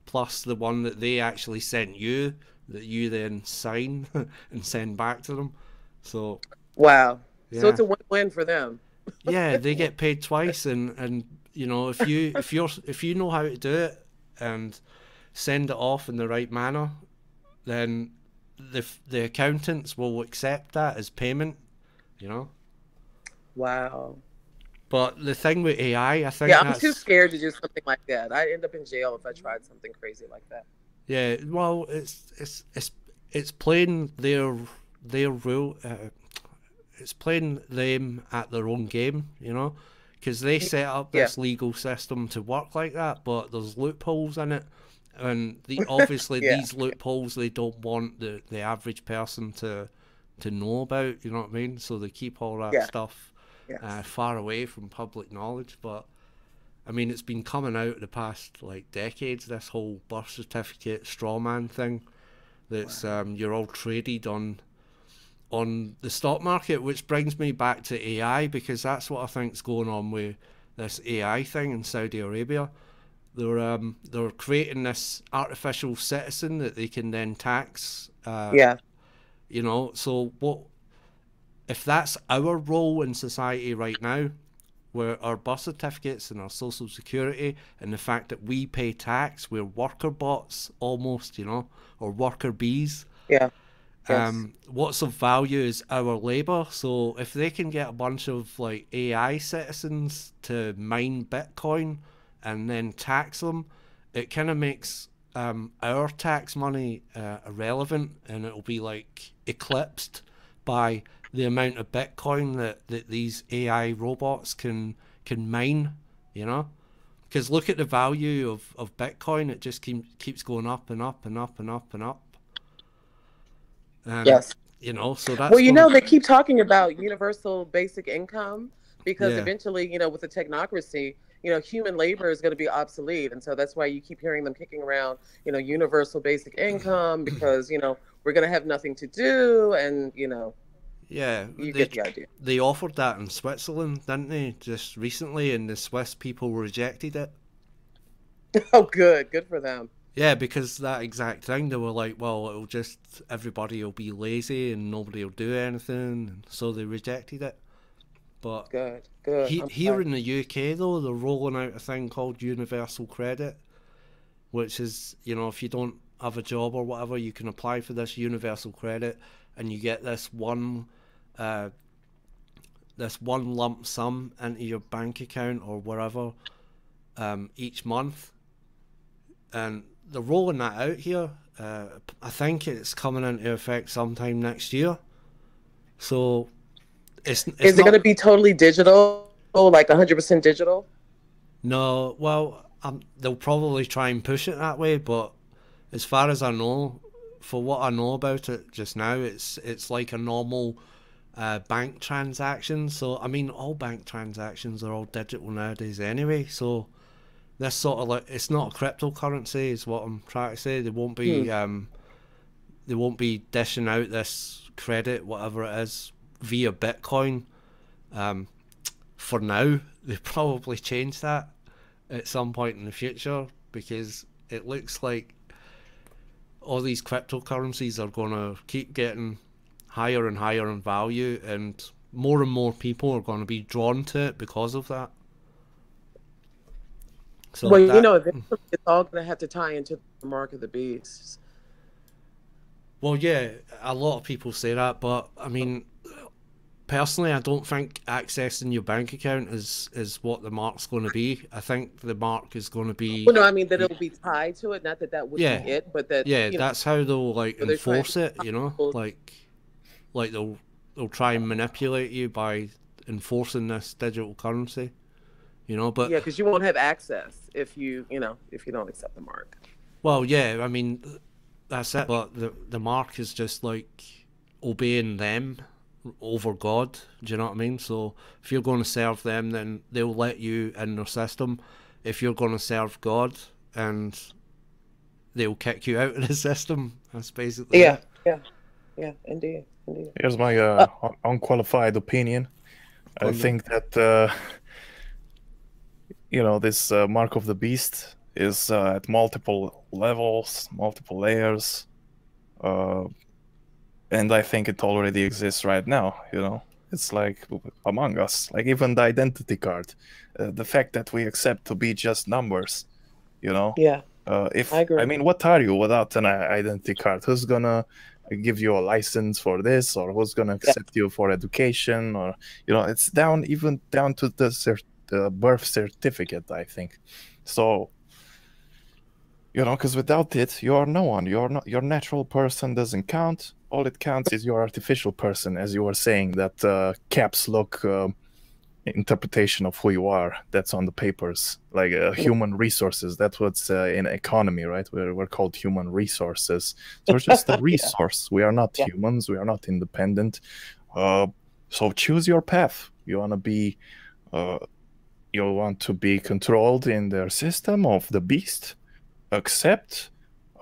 plus the one that they actually sent you, that you then sign and send back to them. So wow. yeah. So it's a win-win for them. Yeah, they get paid twice, and you know, if you know how to do it and send it off in the right manner, then the accountants will accept that as payment, you know. Wow. But the thing with AI, I think I'm too scared to do something like that. I'd end up in jail if I tried something crazy like that. Yeah, well, it's playing their rule. It's playing them at their own game, you know, because they set up this legal system to work like that, but there's loopholes in it, and obviously these loopholes they don't want the average person to know about, you know what I mean? So they keep all that stuff far away from public knowledge. But I mean, it's been coming out the past like decades, this whole birth certificate strawman thing. That's you're all traded on the stock market, which brings me back to AI, because that's what I think's going on with this AI thing in Saudi Arabia. They're creating this artificial citizen that they can then tax. You know, so what if that's our role in society right now, where our birth certificates and our social security and the fact that we pay tax, we're worker bots almost, you know, or worker bees. What's of value is our labour. So if they can get a bunch of like AI citizens to mine Bitcoin and then tax them, it kind of makes our tax money irrelevant, and it'll be like eclipsed by the amount of Bitcoin that these AI robots can mine, you know. Because look at the value of Bitcoin, it just keeps going up and up and up and up and up. And, you know, so that's... Well, you know, they keep talking about universal basic income, because eventually, you know, with the technocracy, you know, human labor is going to be obsolete. And so that's why you keep hearing them kicking around, you know, universal basic income, because, you know, we're going to have nothing to do. And, you know, you get the idea. They offered that in Switzerland, didn't they, just recently, and the Swiss people rejected it. Oh, good for them. Yeah, because that exact thing, they were like, well, it'll just, everybody will be lazy and nobody will do anything, and so they rejected it. But good. Here in the UK, though, they're rolling out a thing called universal credit, which is, you know, if you don't have a job or whatever, you can apply for this universal credit, and you get this one lump sum into your bank account or wherever each month, and they're rolling that out here. I think it's coming into effect sometime next year. So it's is it going to be totally digital, like 100% digital? No, well, they'll probably try and push it that way, but as far as I know, for what I know about it just now, it's like a normal bank transaction. So I mean, all bank transactions are all digital nowadays anyway, so this sort of like, it's not a cryptocurrency is what I'm trying to say. They won't be dishing out this credit, whatever it is, via Bitcoin. For now, they probably change that at some point in the future, because it looks like all these cryptocurrencies are going to keep getting higher and higher in value, and more people are going to be drawn to it because of that. So well, you know, it's all going to have to tie into the mark of the beast. Well, yeah, a lot of people say that, but I mean, personally, I don't think accessing your bank account is what the mark's going to be. I think the mark is going to be... Well, no, I mean that it'll be tied to it, not that would be it, but that... Yeah, that's how they'll like enforce it, you know? Like they'll try and manipulate you by enforcing this digital currency. You know, but... Yeah, because you won't have access if you don't accept the mark. Well, yeah, I mean, that's it. But the mark is just like obeying them over God. Do you know what I mean? So if you're going to serve them, then they'll let you in their system. If you're going to serve God and they'll kick you out of the system. That's basically it. Yeah, indeed. Here's my unqualified opinion. I think that this mark of the beast is at multiple levels, multiple layers, and I think it already exists right now. It's like Among Us, like even the identity card, the fact that we accept to be just numbers. Yeah. I agree. I mean, what are you without an identity card? Who's gonna give you a license for this, or who's gonna accept you for education, or it's even down to the birth certificate, I think. So, because without it, you are no one. Your natural person doesn't count. All it counts is your artificial person, as you were saying, that caps lock interpretation of who you are. That's on the papers, like human resources. That's what's in economy, right? We're called human resources. So we're just a resource. We are not humans. We are not independent. So choose your path. You want to be controlled in their system of the beast. Accept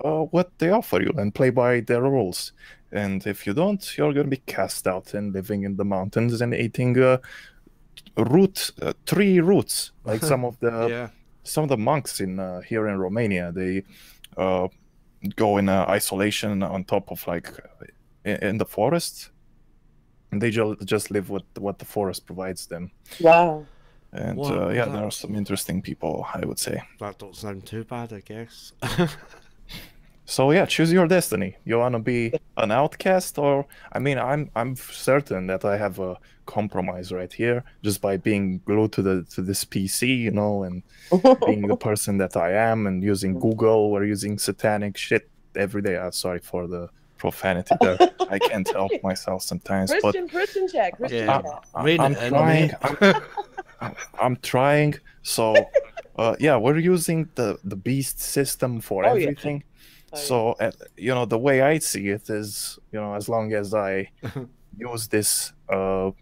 what they offer you and play by their rules. And if you don't, you're going to be cast out and living in the mountains and eating tree roots, like some of the monks in here in Romania. They go in isolation on top of in the forest, and they just live with what the forest provides them. Wow. And there are some interesting people, I would say. That don't sound too bad, I guess. So yeah, choose your destiny. You want to be an outcast, or I'm certain that I have a compromise right here just by being glued to this PC, and being the person that I am, and using Google or using satanic shit every day. Sorry for the profanity there. I can't help myself sometimes. Christian check. I'm trying. So we're using the beast system for everything. So, the way I see it is, as long as I use this, the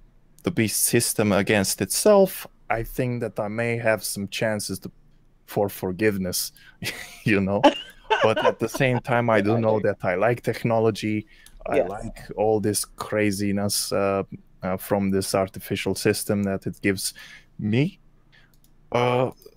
beast system against itself, I think that I may have some chances for forgiveness, But at the same time, I do know that I like technology. I like all this craziness from this artificial system that it gives me.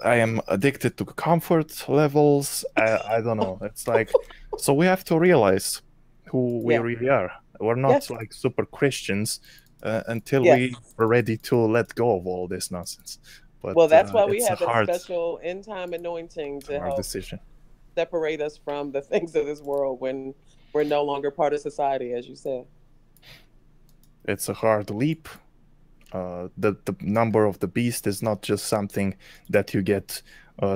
I am addicted to comfort levels. I don't know. It's like, so we have to realize who we really are. We're not like super Christians until we are ready to let go of all this nonsense. But that's why we have a special end time anointing to help separate us from the things of this world when we're no longer part of society, as you said. It's a hard leap. The number of the beast is not just something that you get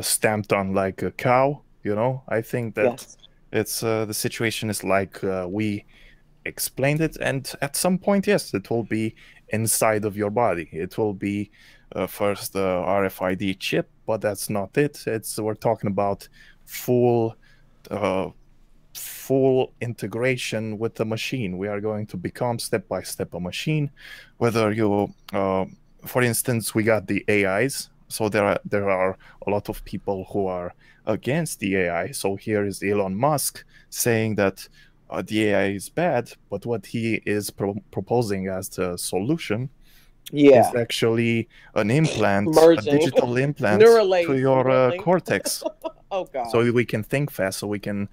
stamped on like a cow. I think that it's the situation is like we explained it, and at some point, yes, it will be inside of your body. It will be first the RFID chip, but that's not it. We're talking about full integration with the machine. We are going to become step by step a machine. Whether you, for instance, we got the AIs. So there are a lot of people who are against the AI. So here is Elon Musk saying that the AI is bad, but what he is proposing as the solution is actually an implant, a digital implant to your cortex. Oh God! So we can think fast, so we can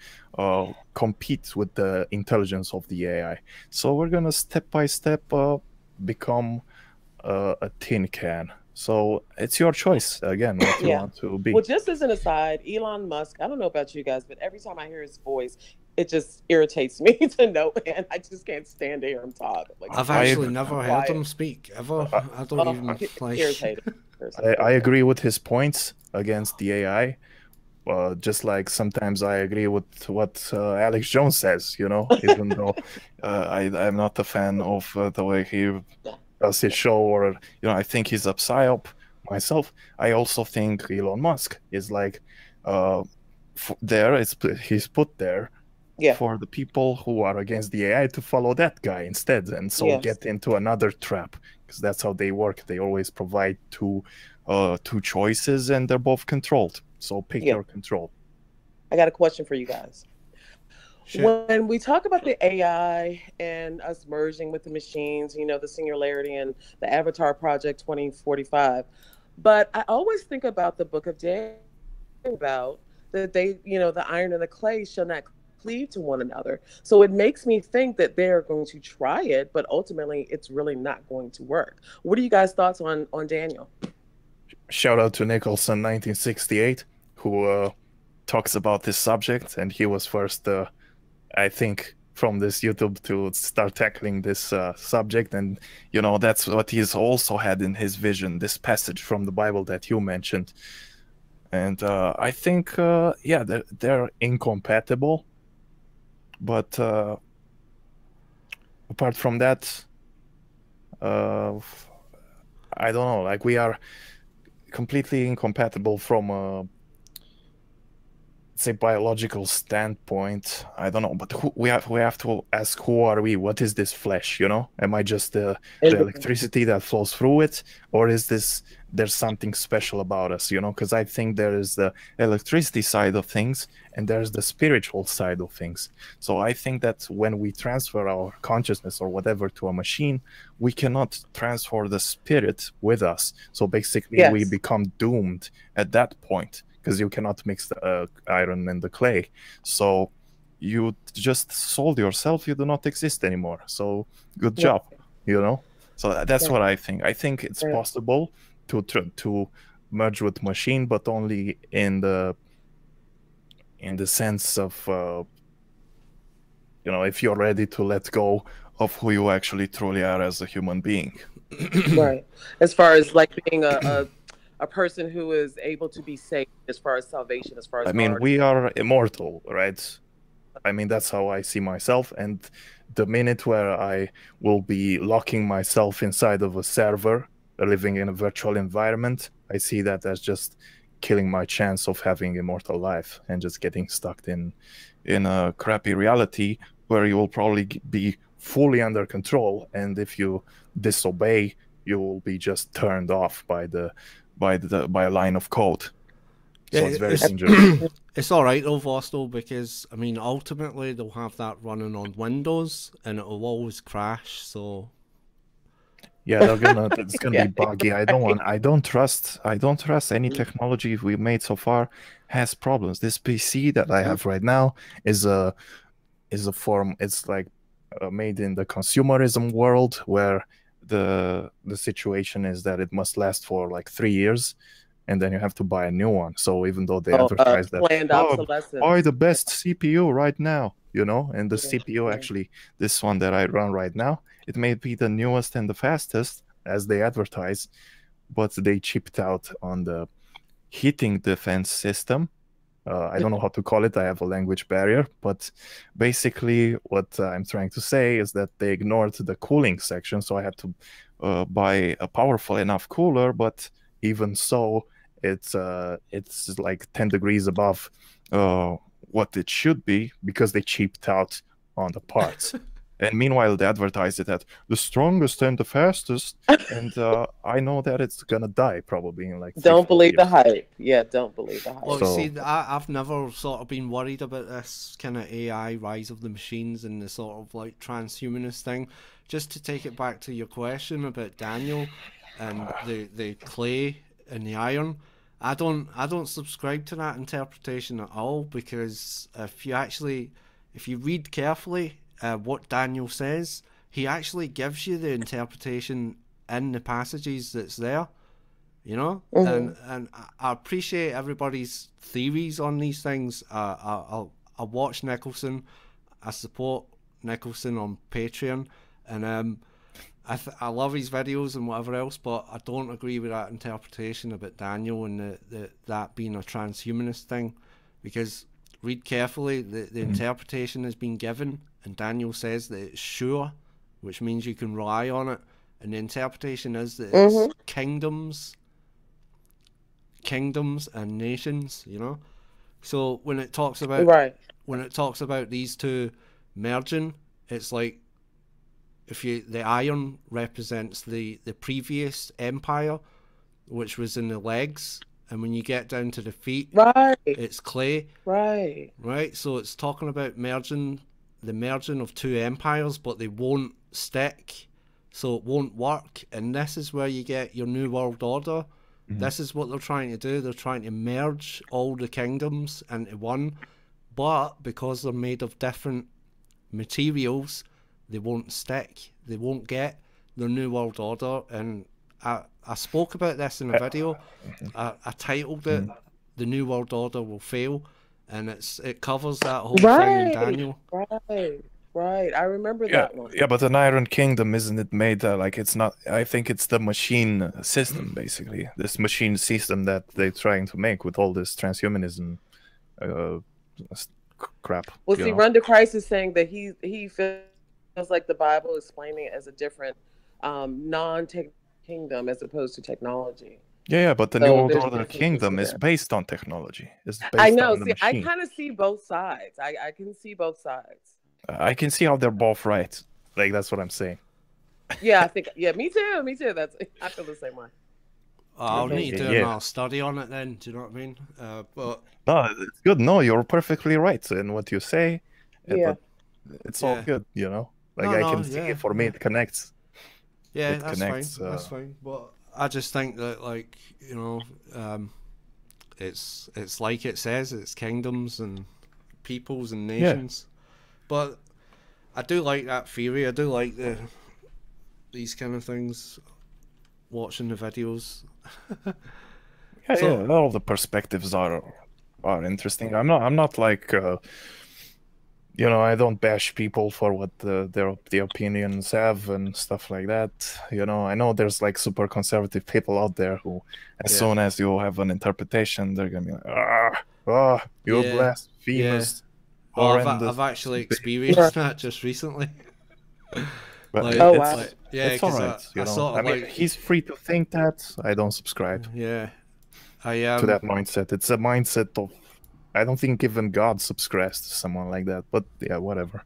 compete with the intelligence of the AI. So we're gonna step by step become a tin can. So it's your choice again what you want to be. Well, just as an aside, Elon Musk. I don't know about you guys, but every time I hear his voice, it just irritates me to no end. I just can't stand to hear him talk. Like, I've actually never heard him speak ever. I don't even like. Irritated. I agree with his points against the AI. Just like sometimes I agree with what Alex Jones says, even though I'm not a fan of the way he does his show, or I think he's a psyop myself. I also think Elon Musk is like he's put there for the people who are against the AI to follow that guy instead, and so get into another trap, because that's how they work. They always provide two choices, and they're both controlled. So pick your control. I got a question for you guys. Sure. When we talk about the AI and us merging with the machines, you know, the singularity and the Avatar Project 2045, but I always think about the book of Daniel about that they, you know, the iron and the clay shall not cleave to one another. So it makes me think that they're going to try it, but ultimately it's really not going to work. What are you guys' thoughts on Daniel? Shout out to Nicholson 1968, who talks about this subject, and he was first, I think, from this YouTube to start tackling this subject. And you know, that's what he's also had in his vision, this passage from the Bible that you mentioned. And I think, yeah, they're incompatible. But apart from that, I don't know. Like, we are completely incompatible from a, say, biological standpoint. I don't know, but we have to ask, who are we? What is this flesh? You know, am I just the electricity that flows through it, or is there's something special about us? You know, because I think there is the electricity side of things, and there's the spiritual side of things. So I think that when we transfer our consciousness or whatever to a machine, we cannot transfer the spirit with us. So basically, we become doomed at that point, because you cannot mix the iron and the clay. So you just sold yourself. You do not exist anymore. So good job, you know? So that's what I think. I think it's possible to merge with machine, but only in the sense of, you know, if you're ready to let go of who you actually truly are as a human being. Right. As far as like being a person who is able to be saved, as far as salvation, as far as I mean, we are immortal, right? I mean, that's how I see myself. And the minute where I will be locking myself inside of a server, living in a virtual environment, I see that as just killing my chance of having immortal life and just getting stuck in a crappy reality where you will probably be fully under control. And if you disobey, you will be just turned off by a line of code. So it's very dangerous. It's all right though, Vostel, because I mean, ultimately they'll have that running on Windows, and it will always crash. So yeah, it's gonna be buggy. I don't trust any technology we made so far has problems. This PC that I have right now is a form. It's like made in the consumerism world, where the situation is that it must last for like 3 years, and then you have to buy a new one. So even though they advertise that, buy the best CPU right now, you know, and the CPU actually, this one that I run right now, it may be the newest and the fastest as they advertise, but they chipped out on the heating defense system. I don't know how to call it. I have a language barrier, but basically what I'm trying to say is that they ignored the cooling section. So I had to buy a powerful enough cooler, but even so, it's like 10 degrees above what it should be, because they cheaped out on the parts. And meanwhile, they advertise it at the strongest and the fastest, and I know that it's gonna die probably in like. Don't believe the hype. Yeah, don't believe the hype. Well, see, I've never sort of been worried about this kind of AI rise of the machines and the sort of like transhumanist thing. Just to take it back to your question about Daniel and the clay and the iron, I don't subscribe to that interpretation at all, because if you read carefully what Daniel says, he actually gives you the interpretation in the passages that's there, you know. And I appreciate everybody's theories on these things. I watch Nicholson, I support Nicholson on Patreon, and I love his videos and whatever else, but I don't agree with that interpretation about Daniel and that being a transhumanist thing, because read carefully, the interpretation has been given, and Daniel says that it's sure, which means you can rely on it, and the interpretation is that it's kingdoms and nations, you know. So when it talks about these two merging, it's like, if the iron represents the previous empire, which was in the legs, and when you get down to the feet, Right. it's clay. Right. Right. So it's talking about the merging of two empires, but they won't stick, so it won't work. And this is where you get your New World Order. This is what they're trying to do. They're trying to merge all the kingdoms into one, but because they're made of different materials, they won't stick. They won't get their New World Order. And I spoke about this in a video. I titled it "The New World Order Will Fail," and it covers that whole thing in Daniel. Right. I remember that one. Yeah, but an Iron Kingdom, isn't it made like it's not? I think it's the machine system, basically. This machine system that they're trying to make with all this transhumanism crap. Well, see, Run2Christ is saying that he feels like the Bible is explaining it as a different non-tech kingdom as opposed to technology. Yeah, but the New World Order Kingdom is based on technology. It's based I know. on the See, I machine. kind of see both sides. I can see both sides. I can see how they're both right. Like, that's what I'm saying. Yeah, I think. Yeah, me too. Me too. I feel the same way. I'll need to do another study on it then. Do you know what I mean? But no, it's good. No, you're perfectly right in what you say. Yeah, but it's all good. You know, like I can see it. For me, it connects. Yeah, that's fine. That's fine. But I just think that, like, you know, it's like it says, it's kingdoms and peoples and nations. But I do like that theory. I do like these kind of things. Watching the videos. Yeah, all the perspectives are interesting. I'm not like you know, I don't bash people for what the opinions have and stuff like that. You know, I know there's like super conservative people out there who, as soon as you have an interpretation, they're gonna be like, you're blasphemous. Well, I've actually experienced that just recently. But like, oh wow! Like, it's alright. I mean, he's free to think that. I don't subscribe. Yeah, to that mindset. It's a mindset of. I don't think even God subscribes to someone like that. But yeah, whatever.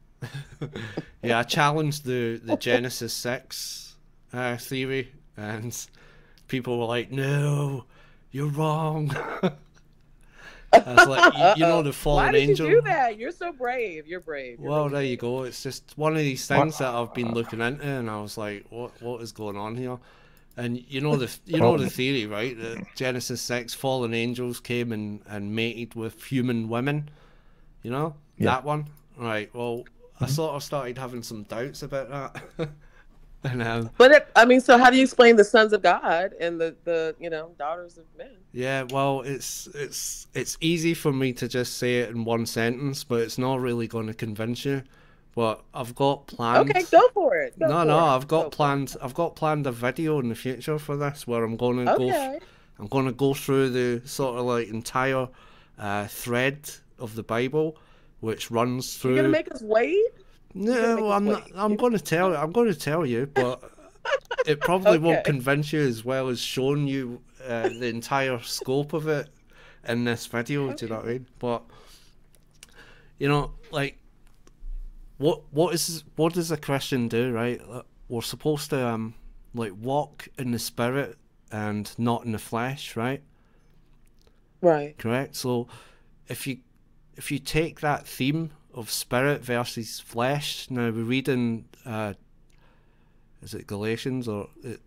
Yeah, I challenged the Genesis 6 theory, and people were like, "No, you're wrong." I was like, you know, the fallen angel. Why did you do that? You're so brave. You're brave. Well, there you go. It's just one of these things that I've been looking into, and I was like, what is going on here? And you know the theory, right? That Genesis 6, fallen angels came and mated with human women. You know that one, right? Well, I sort of started having some doubts about that. And, but I mean, so how do you explain the sons of God and the you know, daughters of men? Yeah, well, it's easy for me to just say it in one sentence, but it's not really going to convince you. But I've got planned. Okay, go for it. I've got planned a video in the future for this where I'm going to go through the sort of like entire thread of the Bible, which runs through. You're gonna make us wait? No, well, I'm going to tell you, but it probably won't convince you as well as showing you the entire scope of it in this video. Do you know what I mean? But you know, like, what does a Christian do, right? We're supposed to like walk in the spirit and not in the flesh, right? Right. Correct. So if you take that theme of spirit versus flesh. Now we read in is it Galatians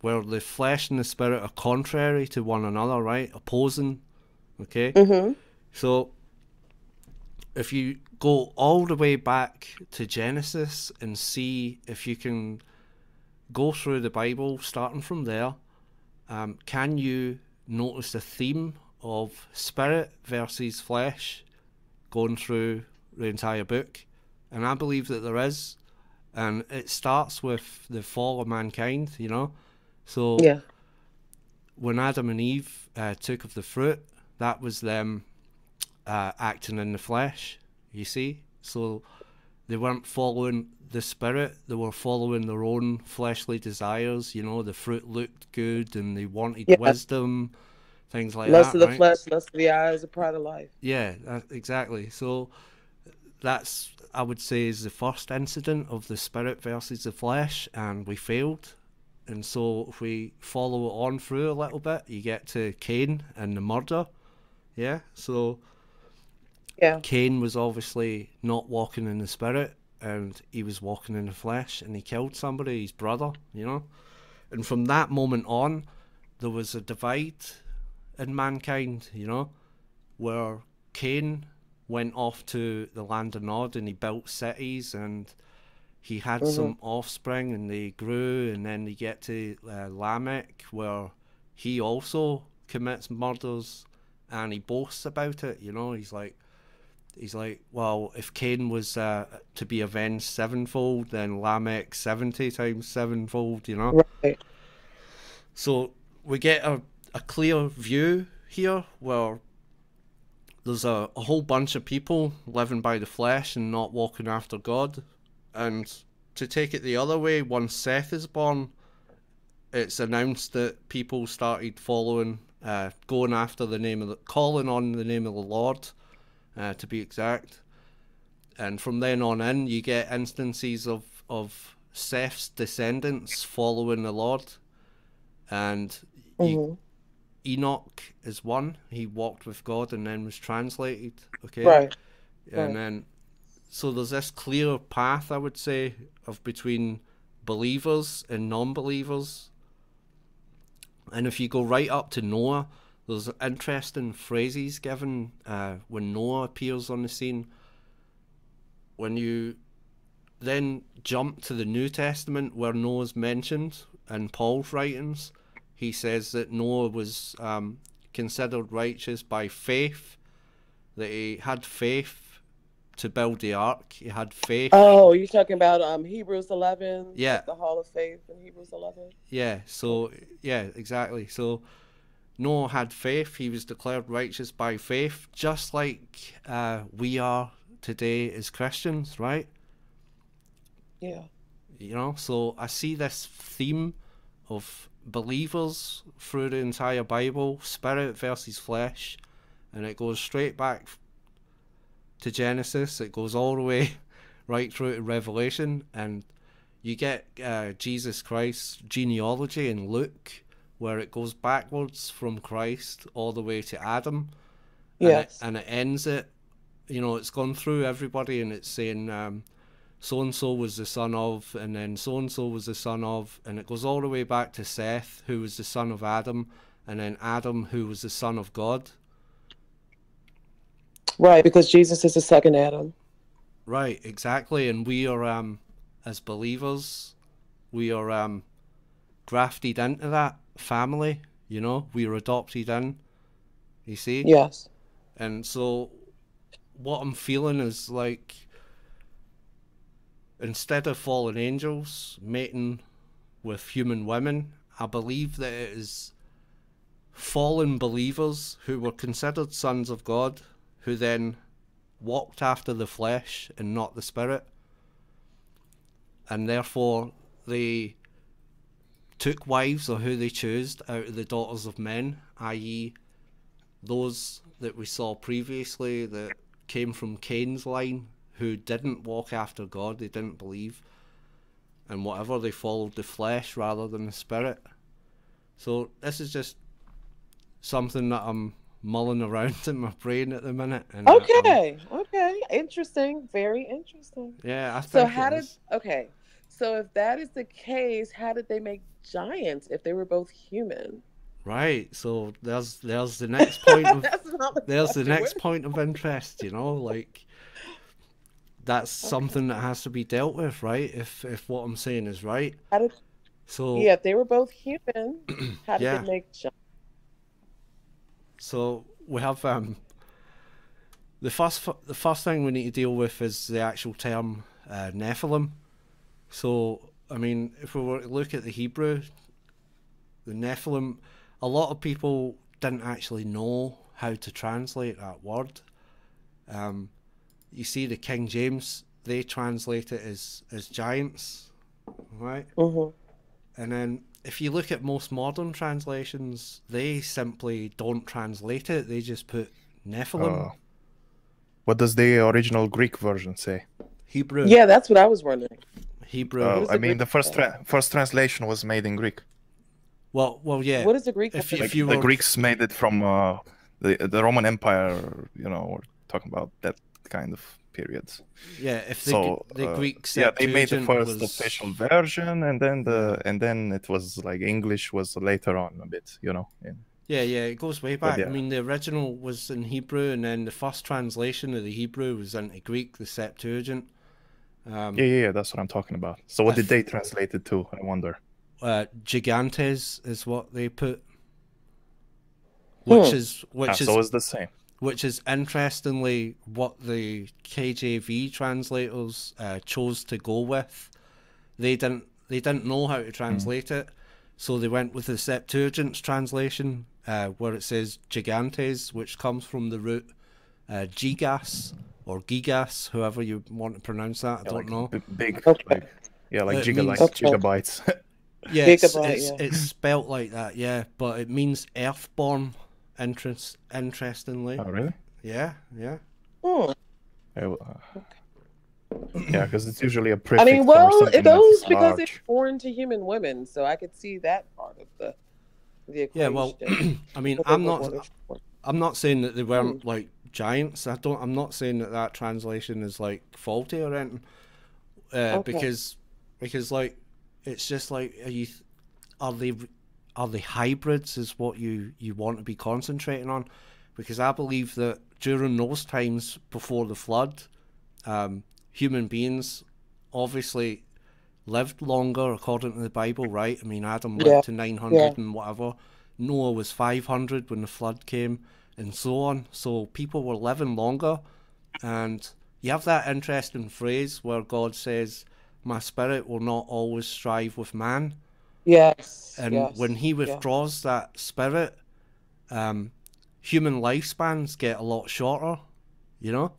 where the flesh and the spirit are contrary to one another, right? Opposing. Okay. So if you go all the way back to Genesis and see if you can go through the Bible starting from there, can you notice the theme of spirit versus flesh going through the entire book? And I believe that there is, and it starts with the fall of mankind, you know. So when Adam and Eve took of the fruit, that was them acting in the flesh, you see. So they weren't following the spirit, they were following their own fleshly desires, you know. The fruit looked good and they wanted wisdom, things like lust that. Lust of the flesh, lust of the eyes, a pride of life. Yeah, exactly. So that's, I would say, is the first incident of the spirit versus the flesh, and we failed And so if we follow it on through a little bit, you get to Cain and the murder. Yeah, so Yeah. Cain was obviously not walking in the spirit, and he was walking in the flesh, and he killed somebody, his brother, you know. And from that moment on, there was a divide in mankind, you know, where Cain went off to the land of Nod and he built cities, and he had some offspring and they grew, and then you get to Lamech, where he also commits murders and he boasts about it, you know. He's like, well, if Cain was to be avenged sevenfold, then Lamech 70 times sevenfold, you know. Right. So we get a clear view here where there's a whole bunch of people living by the flesh and not walking after God. And to take it the other way, once Seth is born, it's announced that people started following, going after the name of calling on the name of the Lord, to be exact. And from then on in, you get instances of Seth's descendants following the Lord. And Enoch is one. He walked with God and then was translated. Okay. Right. And then, so there's this clear path, I would say, of between believers and non-believers. And if you go right up to Noah, there's interesting phrases given when Noah appears on the scene. When you then jump to the New Testament, where Noah's mentioned in Paul's writings, he says that Noah was considered righteous by faith, that he had faith to build the ark. He had faith. Oh, you're talking about Hebrews 11? Yeah. Like the Hall of Faith in Hebrews 11? Yeah, so, yeah, exactly. So Noah had faith. He was declared righteous by faith, just like we are today as Christians, right? Yeah. You know, so I see this theme of believers through the entire Bible, spirit versus flesh, and it goes straight back to Genesis. It goes all the way right through to Revelation, and you get Jesus Christ's genealogy in Luke, where it goes backwards from Christ all the way to Adam. Yes. And it ends it, you know, it's gone through everybody, and it's saying so-and-so was the son of, and then so-and-so was the son of, and it goes all the way back to Seth, who was the son of Adam, and then Adam, who was the son of God. Right, because Jesus is the second Adam. Right, exactly. And we are, as believers, we are grafted into that family, you know, we are adopted in, you see? Yes. And so what I'm feeling is like, instead of fallen angels mating with human women, I believe that it is fallen believers who were considered sons of God, who then walked after the flesh and not the spirit, and therefore they took wives, or who they chose, out of the daughters of men, i.e. those that we saw previously that came from Cain's line, who didn't walk after God, they didn't believe, and whatever, they followed the flesh rather than the spirit. So this is just something that I'm mulling around in my brain at the minute. And okay, interesting, very interesting. Yeah, I think so. How did So if that is the case, how did they make giants if they were both human? Right. So there's the next point of there's the next point of interest. You know, like. That's something that has to be dealt with, right? If what I'm saying is right. Yeah, if they were both human, how did they make giants? So we have the first thing we need to deal with is the actual term Nephilim. So I mean, if we were to look at the Hebrew, the Nephilim, a lot of people didn't actually know how to translate that word. You see, the King James, they translate it as giants, right? And then if you look at most modern translations, they simply don't translate it. They just put Nephilim. What does the original Greek version say? Hebrew. Yeah, that's what I was wondering. Hebrew. I mean, the first translation was made in Greek. Well, yeah. What is the Greek? If Like, you the were... Greeks made it from the Roman Empire. You know, we're talking about that kind of periods. Yeah, if the Greek they made the first was... official version, and then it was like English was later on a bit, you know. Yeah, it goes way back. Yeah. I mean, the original was in Hebrew, and then the first translation of the Hebrew was into Greek, the Septuagint. Yeah, that's what I'm talking about. So what did they translate it to, I wonder? Gigantes is what they put, which is so it's the same. Which is interestingly what the KJV translators chose to go with. They didn't know how to translate it, so they went with the Septuagint's translation, where it says gigantes, which comes from the root gigas or gigas, however you want to pronounce that. I don't know. Big, Okay. like Means, gigabytes. Yeah, it's spelt like that. Yeah, but it means earthborn. Interestingly. Oh, really? Yeah. Hmm. Yeah, because it's usually a prefix. I mean, well, something those that's because large. it's born to human women, so I could see that part of the equation. Yeah, well, I mean, I'm not saying that they weren't like giants. I'm not saying that translation is like faulty or anything. Because like it's just like are they hybrids is what you want to be concentrating on, because I believe that during those times before the flood, human beings obviously lived longer according to the Bible, right? I mean, Adam lived to 900 and whatever. Noah was 500 when the flood came, and so on. So people were living longer, and you have that interesting phrase where God says, "My spirit will not always strive with man." Yes. And when he withdraws that spirit, human lifespans get a lot shorter, you know?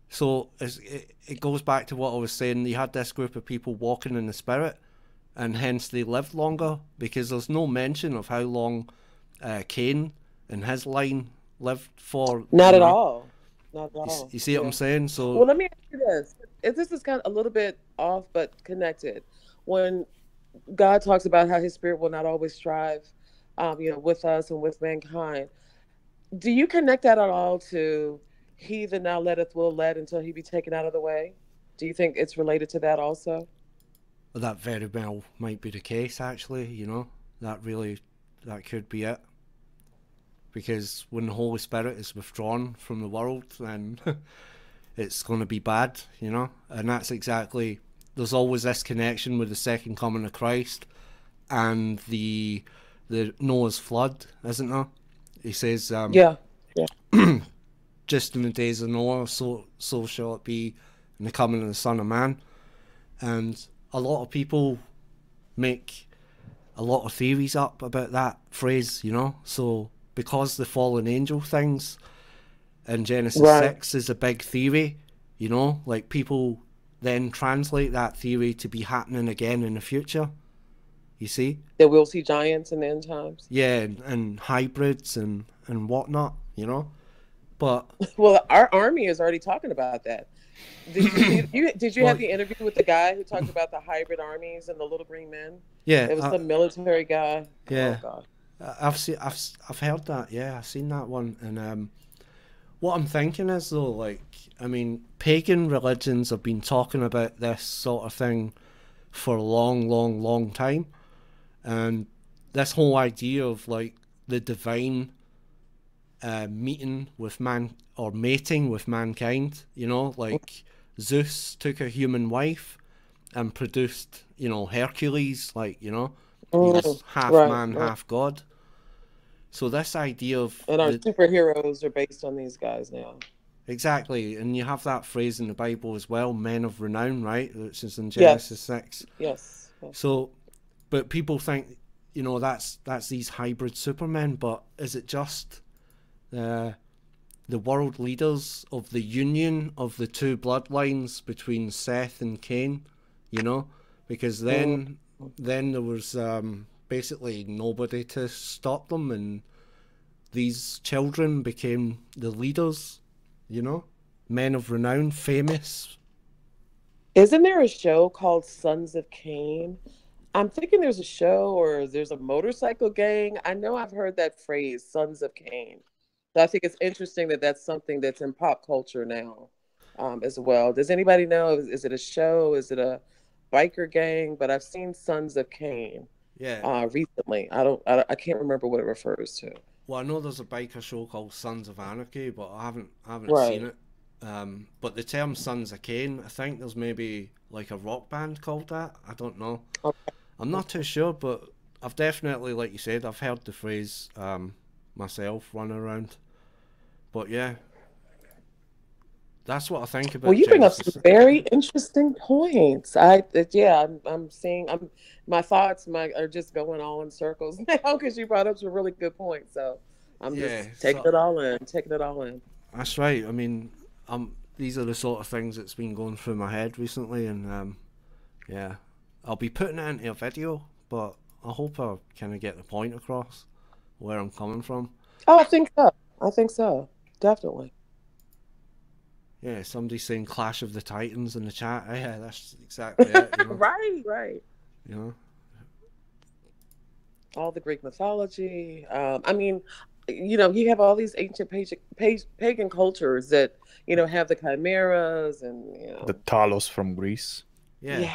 So it goes back to what I was saying. You had this group of people walking in the spirit, and hence they lived longer, because there's no mention of how long Cain and his line lived for. Not at all. Not at all. You see what I'm saying? So, well, let me ask you this. This is kind of a little bit off, but connected. When God talks about how his spirit will not always strive, with us and with mankind, do you connect that at all to he that now letteth will let until he be taken out of the way? Do you think it's related to that also? That very well might be the case, actually, you know. That could be it. Because when the Holy Spirit is withdrawn from the world, then it's going to be bad, you know. And that's exactly... There's always this connection with the second coming of Christ and the Noah's flood, isn't there? He says, just in the days of Noah, so shall it be in the coming of the Son of Man. And a lot of people make a lot of theories up about that phrase, you know. So because the fallen angel things in Genesis 6 is a big theory, you know, like people then translate that theory to be happening again in the future. You see? That we'll see giants in the end times. Yeah, and hybrids and whatnot, you know? But well, our army is already talking about that. Did you have the interview with the guy who talked about the hybrid armies and the little green men? Yeah. It was some military guy. Yeah. Oh, God. I've heard that, yeah, I've seen that one. And what I'm thinking is, though, like, I mean, pagan religions have been talking about this sort of thing for a long time. And this whole idea of, like, the divine meeting with man, or mating with mankind, you know, like Zeus took a human wife and produced, you know, Hercules, like, you know, he was half man, half God. So this idea of... And our superheroes are based on these guys now. Exactly, and you have that phrase in the Bible as well, men of renown, right? Which is in Genesis 6. Yes. So, but people think, you know, that's these hybrid supermen, but is it just the world leaders of the union of the two bloodlines between Seth and Cain, you know? Because then there was basically nobody to stop them, and these children became the leaders, you know, men of renown, famous. Isn't there a show called Sons of Cain? I'm thinking there's a show or there's a motorcycle gang. I know I've heard that phrase, Sons of Cain. So I think it's interesting that that's something that's in pop culture now, as well. Does anybody know? Is it a show? Is it a biker gang? But I've seen Sons of Cain Yeah. recently. I can't remember what it refers to. Well, I know there's a biker show called Sons of Anarchy, but I haven't Right. seen it. But the term Sons of Cain, I think there's maybe like a rock band called that. I don't know. Okay. I'm not too sure, but I've definitely, like you said, I've heard the phrase myself run around. But yeah, that's what I think about Well, you bring up Genesis. some very interesting points. Yeah, I'm seeing. My thoughts are just going all in circles now because you brought up some really good points. So I'm Yeah, just taking it all in, taking it all in. that's right. I mean, these are the sort of things that's been going through my head recently, and yeah, I'll be putting it into a video, but I hope I kind of get the point across where I'm coming from. Oh, I think so. I think so. Definitely. Yeah, somebody's saying Clash of the Titans in the chat. Yeah, that's exactly it. You know? Right. You know? All the Greek mythology. I mean, you have all these ancient pagan cultures that, have the chimeras and, The Talos from Greece. Yeah.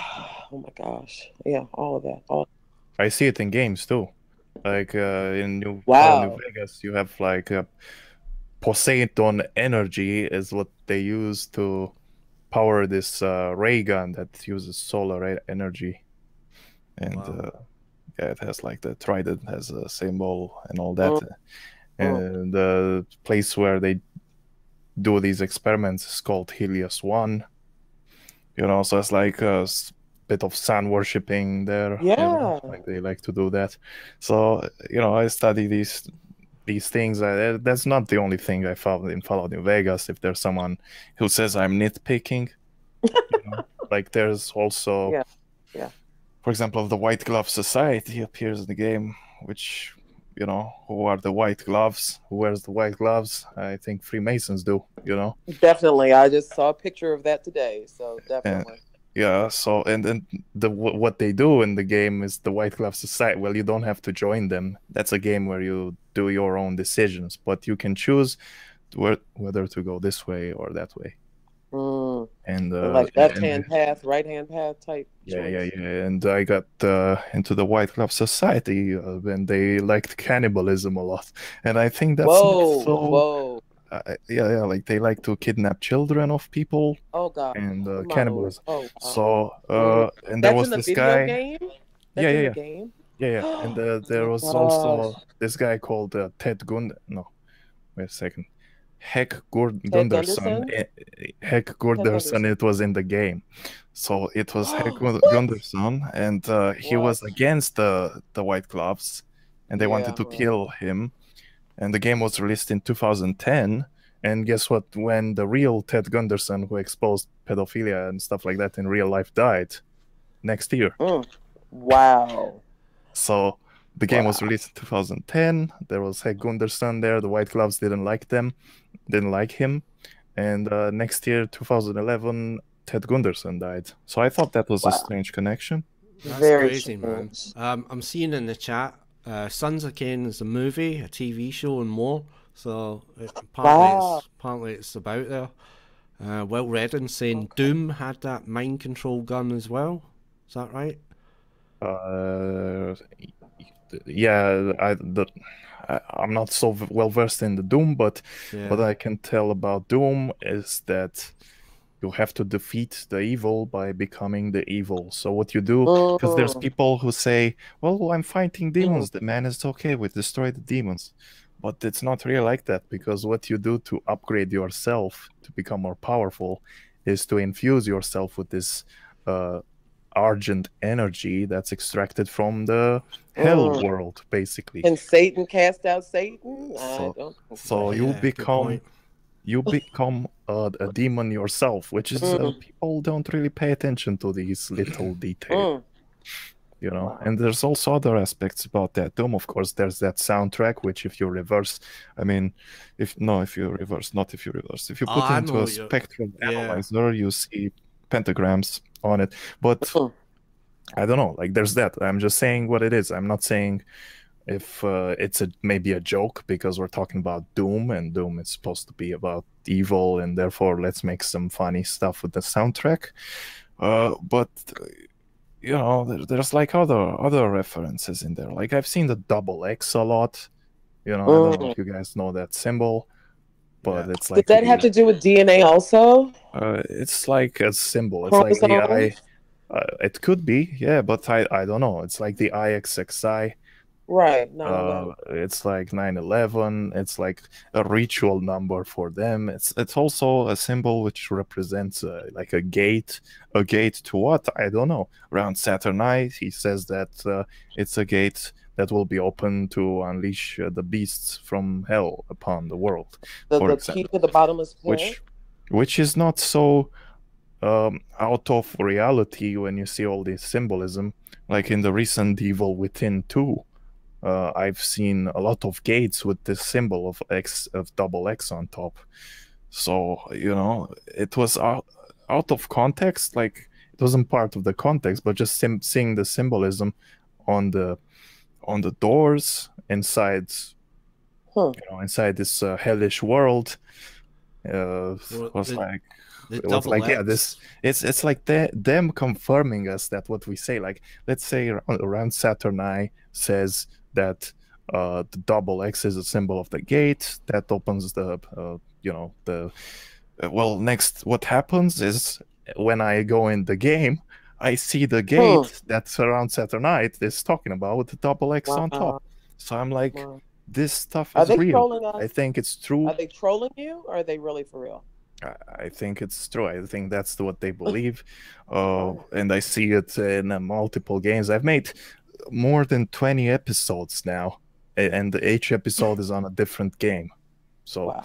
Oh my gosh. Yeah, all of that. All. I see it in games too. Like in New Vegas, you have like Poseidon energy is what they use to power this ray gun that uses solar energy, and yeah, it has like the trident has a symbol and all that. And the place where they do these experiments is called Helios 1. So it's like a bit of sun worshipping there. Yeah. Like they like to do that. So, I study these things. That's not the only thing I found in Fallout New Vegas. If there's someone who says I'm nitpicking, like there's also, for example, the White Glove Society appears in the game, which, who are the White Gloves? Who wears the white gloves? I think Freemasons do, Definitely. I just saw a picture of that today, so definitely. Yeah, so and then what they do in the game is the White Glove Society. Well, you don't have to join them. That's a game where you do your own decisions, but you can choose whether to go this way or that way. And like left-hand path, right-hand path type. Yeah. And I got into the White Glove Society when they liked cannibalism a lot, and I think that's whoa. Yeah, like they like to kidnap children of people. Oh God. And cannibalism. Oh. So and there was this guy. Game? Yeah. In the game? Yeah. And there was also this guy called Ted Gund. No, wait a second. Heck Gunderson. Heck Gunderson. It was in the game, so it was Heck Gunderson, and he was against the White Gloves, and they wanted to kill him. And the game was released in 2010. And guess what? When the real Ted Gunderson, who exposed pedophilia and stuff like that in real life, died next year. Wow. So the game was released in 2010. There was Heck Gunderson there. The White Gloves didn't like him. And next year, 2011, Ted Gunderson died. So I thought that was a strange connection. That's very crazy, man. I'm seeing in the chat, Sons of Cain is a movie, a TV show, and more. So apparently it's about there. Will Redden saying Doom had that mind control gun as well. Is that right? Yeah, I'm not so well versed in the Doom, but what I can tell about Doom is that you have to defeat the evil by becoming the evil. So what you do, because there's people who say, well, I'm fighting demons. The man is okay with destroy the demons. But it's not really like that, because what you do to upgrade yourself to become more powerful is to infuse yourself with this argent energy that's extracted from the hell world, basically. And Satan cast out Satan? So you become a demon yourself, which is people don't really pay attention to these little details. And there's also other aspects about that Doom. Of course, there's that soundtrack, which if you reverse, if you put into a spectral analyzer, you see pentagrams on it. But I don't know, like there's that. I'm just saying what it is. I'm not saying if it's maybe a joke, because we're talking about Doom, and Doom is supposed to be about evil, and therefore let's make some funny stuff with the soundtrack. But you know, there's like other references in there. Like I've seen the double X a lot. You know, I don't know if you guys know that symbol, but it's like. Does that have to do with DNA also? It's like a symbol. It's like the I. It could be, yeah, but I don't know. It's like the IXXI. Right. 9/11. It's like 9/11. It's like a ritual number for them. It's also a symbol which represents like a gate. A gate to what? I don't know. Around Saturn I, he says that it's a gate that will be open to unleash the beasts from hell upon the world. The key to the bottomless pit. Which is not so out of reality when you see all this symbolism. Like in the recent Evil Within 2, I've seen a lot of gates with this symbol of double X on top. So, you know, it was out of context. Like it wasn't part of the context, but just seeing the symbolism on the doors inside, you know, inside this hellish world, was like. It was like, yeah, this it's like them confirming us that what we say. Like, let's say around Saturn I says that the double X is a symbol of the gate that opens the you know, the well, next what happens is when I go in the game, I see the gate that's around Saturn I is talking about with the double X on top. So I'm like, this stuff is real. I think it's true. Are they trolling you, or are they really for real? I think it's true. I think that's what they believe. And I see it in multiple games. I've made more than 20 episodes now, and each episode is on a different game. So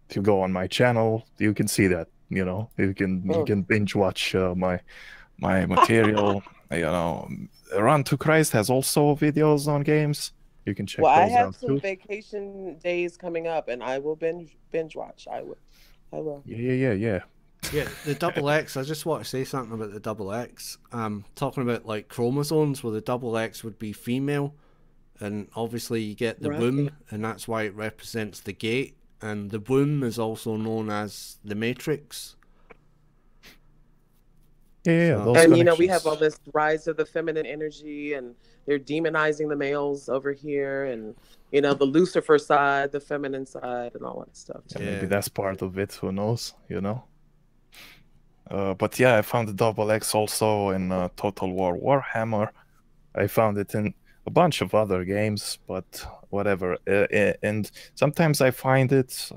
if you go on my channel, you can see that. You know, you can binge watch my material. You know, Run2Christ has also videos on games. You can check those out too. I have some vacation days coming up, and I will binge watch. I will. Yeah. Yeah, the double X, I just want to say something about the double X. Talking about like chromosomes, where the double X would be female, and obviously you get the womb, and that's why it represents the gate, and the womb is also known as the matrix. Yeah, so, and you know, we have all this rise of the feminine energy, and they're demonizing the males over here, and you know, the Lucifer side, the feminine side, and all that stuff. Yeah, maybe that's part of it. Who knows? You know. But yeah, I found the double X also in Total War Warhammer. I found it in a bunch of other games, but whatever. And sometimes I find it,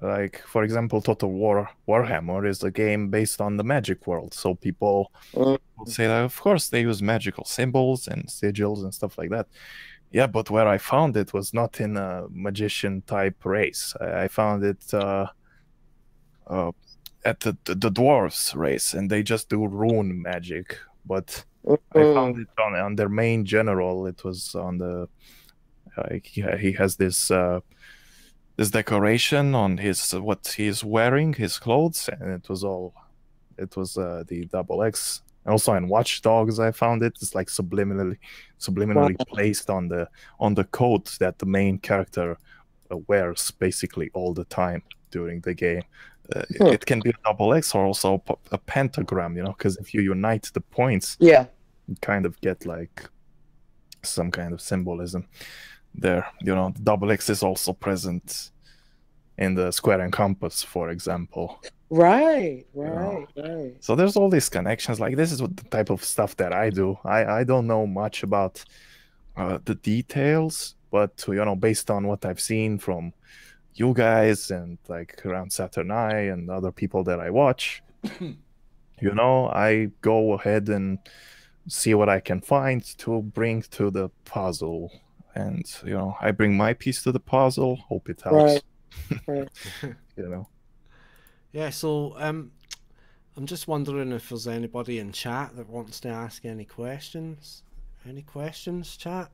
like, for example, Total War Warhammer is a game based on the magic world. So people will say that, of course, they use magical symbols and sigils and stuff like that. Yeah, but where I found it was not in a magician-type race. I found it at the dwarves race, and they just do rune magic. But I found it on their main general. It was on the he has this this decoration on his what he's wearing, his clothes, and it was the double X. Also in Watch Dogs, I found it. It's like subliminally placed on the coat that the main character wears basically all the time during the game. It can be a double X or also a pentagram, you know, because if you unite the points, you kind of get like some kind of symbolism there. You know, the double X is also present in the square and compass, for example. Right. So there's all these connections. Like, this is what the type of stuff that I do. I don't know much about the details, but you know, based on what I've seen from you guys and like around Saturn I and other people that I watch, you know, I go ahead and see what I can find to bring to the puzzle, and you know, I bring my piece to the puzzle. Hope it helps. Right. You know. Yeah, so I'm just wondering if there's anybody in chat that wants to ask any questions. Any questions, chat?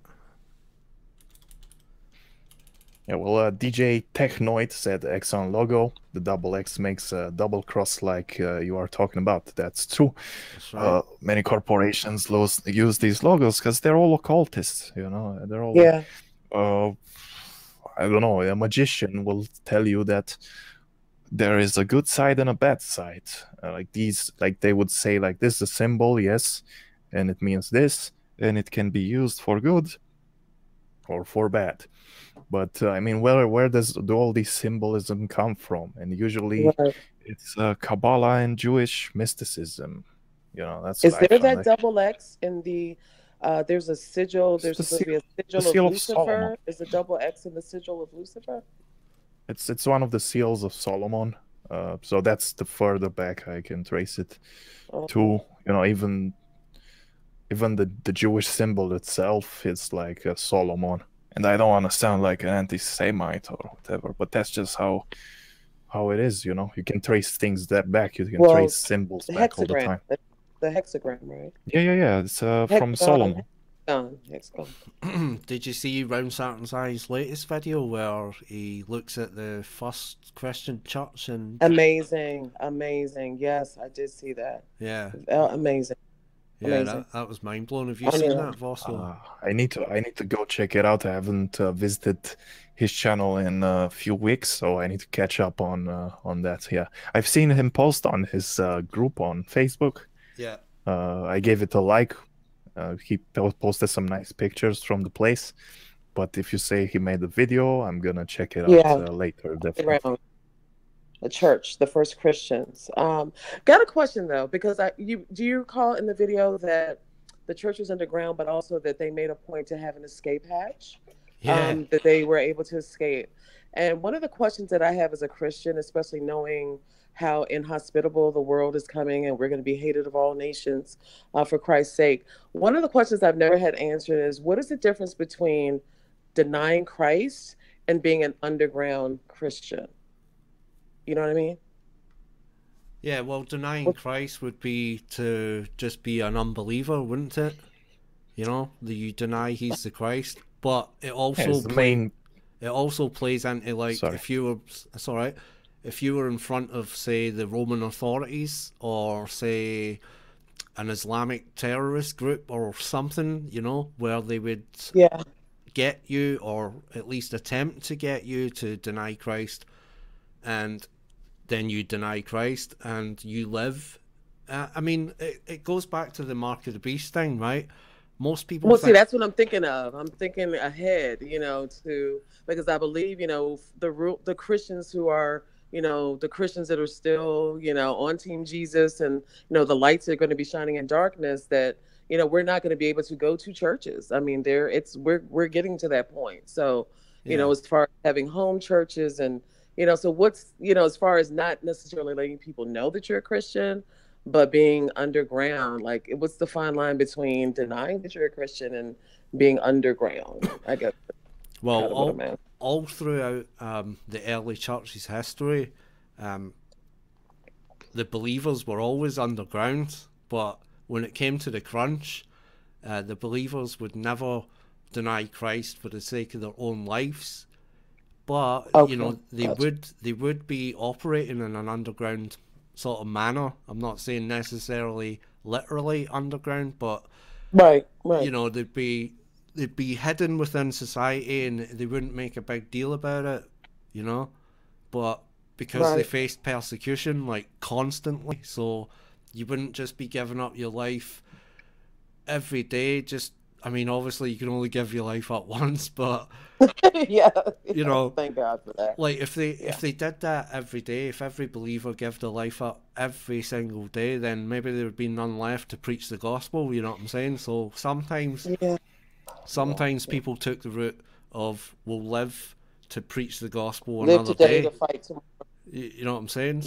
Yeah, well, DJ Technoid said Exxon logo. The double X makes a double cross like you are talking about. That's true. That's right. Many corporations use these logos because they're all occultists, you know. They're all, Yeah. I don't know, a magician will tell you that there is a good side and a bad side. Like they would say, like, this is a symbol, yes, and it means this, and it can be used for good or for bad. But I mean, where do all these symbolism come from? And usually, Right. it's Kabbalah and Jewish mysticism. You know, that's Is what I there found. that double X in the? There's a sigil. There's the supposed to be a the sigil seal of of Solomon. Lucifer. Is a double X in the sigil of Lucifer? It's one of the seals of Solomon. So that's the further back I can trace it to. You know, even the Jewish symbol itself is like a Solomon. And I don't want to sound like an anti-Semite or whatever, but that's just how it is. You know, you can trace things that back. You can trace symbols back all the time. The hexagram, right? Yeah. It's from Solomon. Hexagon. Did you see Run2Christ's latest video where he looks at the first Christian church and amazing. Yes, I did see that. Yeah. Amazing. Yeah, that was mind blowing. Have you seen that, Vossel? I need to go check it out. I haven't visited his channel in a few weeks, so I need to catch up on that. Yeah, I've seen him post on his group on Facebook. Yeah. I gave it a like. He posted some nice pictures from the place. But if you say he made a video, I'm gonna check it out later. Definitely. The church, the first Christians. Got a question though, because do you recall in the video that the church was underground, but also that they made a point to have an escape hatch, that they were able to escape. And one of the questions that I have as a Christian, especially knowing how inhospitable the world is coming and we're going to be hated of all nations for Christ's sake. One of the questions I've never had answered is, what is the difference between denying Christ and being an underground Christian? You know what I mean? Yeah, well, denying Christ would be to just be an unbeliever, wouldn't it? You know, you deny he's the Christ, but it also it also plays into, like, if you were, it's all right, if you were in front of, say, the Roman authorities or, say, an Islamic terrorist group or something, you know, where they would get you, or at least attempt to get you to deny Christ, and then you deny Christ and you live. I mean, it goes back to the mark of the beast thing, right? Most people. Well, see, that's what I'm thinking of. I'm thinking ahead, you know, because I believe, you know, the Christians who are, you know, the Christians that are still, you know, on Team Jesus, and, you know, the lights are going to be shining in darkness, that, you know, we're not going to be able to go to churches. I mean, we're getting to that point. So, you know, as far as having home churches and, you know, so what's, you know, as far as not necessarily letting people know that you're a Christian, but being underground, like, what's the fine line between denying that you're a Christian and being underground? I guess. Well, all throughout the early church's history, the believers were always underground, but when it came to the crunch, the believers would never deny Christ for the sake of their own lives. But you know, they would be operating in an underground sort of manner. I'm not saying necessarily literally underground, but you know, they'd be hidden within society and they wouldn't make a big deal about it, you know. But because they faced persecution, like, constantly, so you wouldn't just be giving up your life every day. Just, I mean, obviously you can only give your life up once, but you know, thank God for that. Like, if they did that every day, if every believer gave their life up every single day, then maybe there would be none left to preach the gospel. You know what I'm saying? So sometimes people took the route of, we'll live to preach the gospel another day. To fight tomorrow. You know what I'm saying?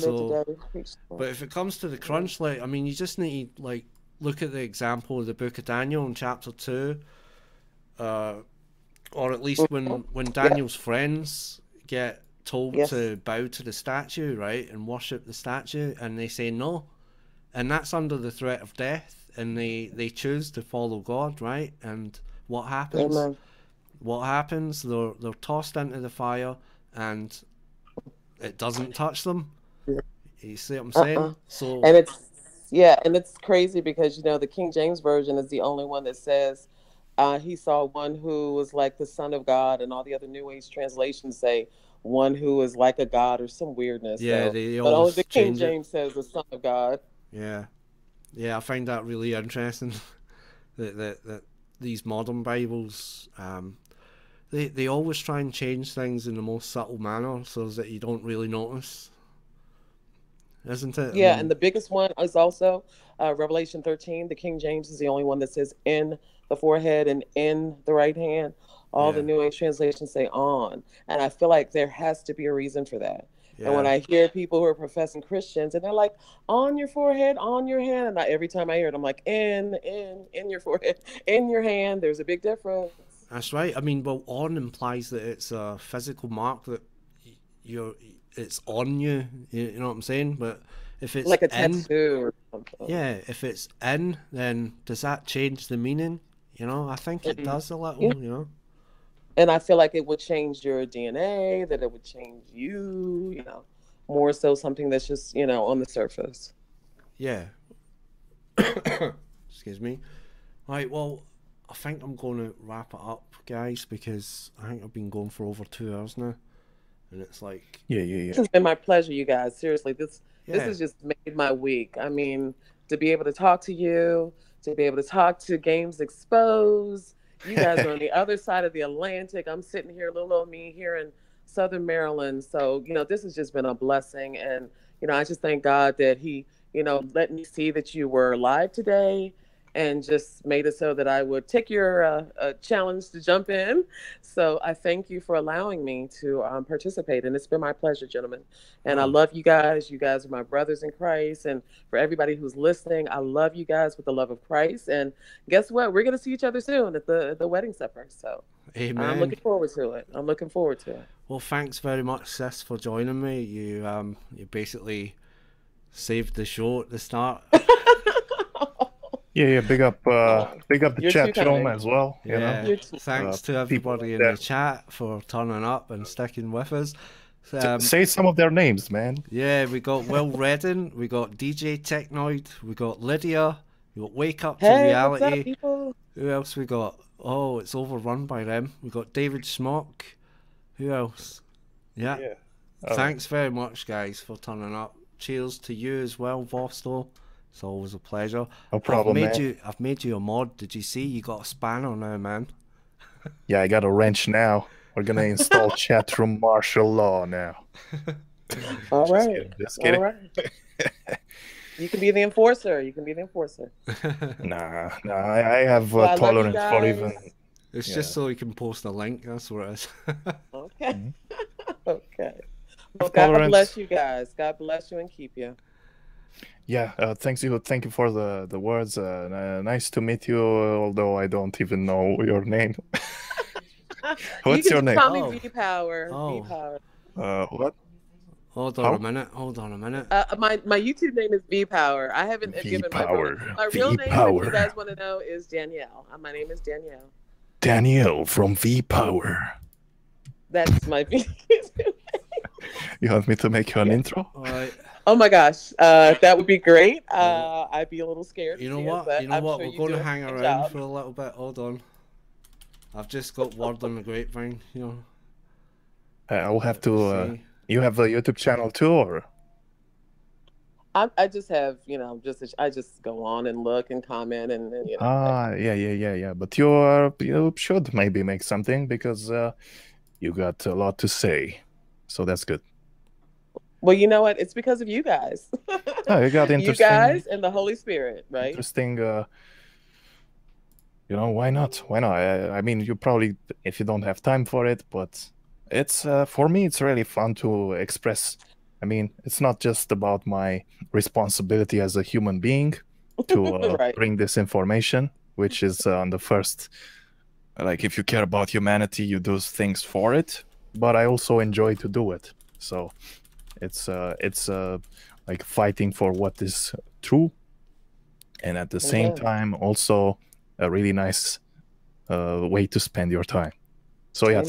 But if it comes to the crunch, like, I mean, you just need to, like, look at the example of the book of Daniel in chapter 2, or at least when Daniel's friends get told to bow to the statue, right, and worship the statue, and they say no, and that's under the threat of death, and they choose to follow God, right? And what happens? what happens? They're tossed into the fire, and it doesn't touch them. You see what I'm saying? So, And it's crazy because the King James version is the only one that says he saw one who was like the Son of God, and all the other New Age translations say one who is like a God or some weirdness. yeah, So, they but only always the King change it. James says the Son of God. Yeah, yeah, I find that really interesting. that these modern Bibles, they always try and change things in the most subtle manner so that you don't really notice, isn't it? Yeah, and the biggest one is also Revelation 13. The King James is the only one that says in the forehead and in the right hand. All the Yeah. New Age translations say on. And I feel like there has to be a reason for that. And when Yeah. I hear people who are professing Christians and they're like, on your forehead, on your hand, and every time I hear it, I'm like, in your forehead, in your hand, there's a big difference. That's right. I mean, well, on implies that it's a physical mark that it's on you. You know what I'm saying? But if it's Like a in, tattoo or something. yeah, if it's in, then does that change the meaning? I think it does a little. Yeah. And I feel like it would change your DNA, that it would change you, more so something that's just, on the surface. Yeah. Excuse me. Right, well, I think I'm going to wrap it up, guys, because I think I've been going for over 2 hours now. And it's like... Yeah. This has been my pleasure, you guys. Seriously, this has just made my week. I mean, to be able to talk to you, to be able to talk to Games Exposed. You guys are on the other side of the Atlantic. I'm sitting here, little old me here in Southern Maryland. So, this has just been a blessing. And, I just thank God that he, let me see that you were alive today and just made it so that I would take your challenge to jump in. So I thank you for allowing me to participate. And it's been my pleasure, gentlemen. And I love you guys. You guys are my brothers in Christ. And for everybody who's listening, I love you guys with the love of Christ. And guess what? We're going to see each other soon at the wedding supper. So Amen. I'm looking forward to it. Well, thanks very much, sis, for joining me. You basically saved the show at the start. Yeah, big up the chat room as well. Thanks to everybody in the chat for turning up and sticking with us. Say some of their names, man. Yeah, we got Will Redden, we got DJ Technoid, we got Lydia, we got Wake Up to Reality. What's up, people? Who else we got? Oh, it's overrun by them. We got David Schmock. Who else? Yeah. Thanks very much, guys, for turning up. Cheers to you as well, Vostel. It's always a pleasure. No problem, I've made you a mod. Did you see? You got a spanner now, man. Yeah, I got a wrench now. We're gonna install chat room martial law now. All right. Just kidding. All right. You can be the enforcer. Nah. I have tolerance for even. It's just so you can post a link. That's what it is. Okay. Okay. Well, God bless you guys. God bless you and keep you. Yeah, thank you for the words. Nice to meet you, although I don't even know your name. What's your name? Call me V Power. Oh. V Power. What? Hold on a minute. My YouTube name is V Power. I haven't given my real name. If you guys want to know, is Danielle. My name is Danielle. Danielle from V Power. That's my V. You want me to make you an intro? All right. Oh my gosh, that would be great. I'd be a little scared. You know what? We're going to hang around for a little bit. Hold on. I've just got word on the grapevine. I'll have to. You have a YouTube channel too, or? I just have, I just go on and look and comment and Yeah. But you should maybe make something because you got a lot to say, so that's good. Well, you know what? It's because of you guys. Oh, you got interesting. You guys and the Holy Spirit, right? Interesting. Why not? I mean, you probably, if you don't have time for it, but it's for me, it's really fun to express. I mean, it's not just about my responsibility as a human being to right. bring this information, which is on the first. Like, if you care about humanity, you do things for it. But I also enjoy to do it. So. It's like fighting for what is true, and at the same time also a really nice way to spend your time. So yeah, Amen.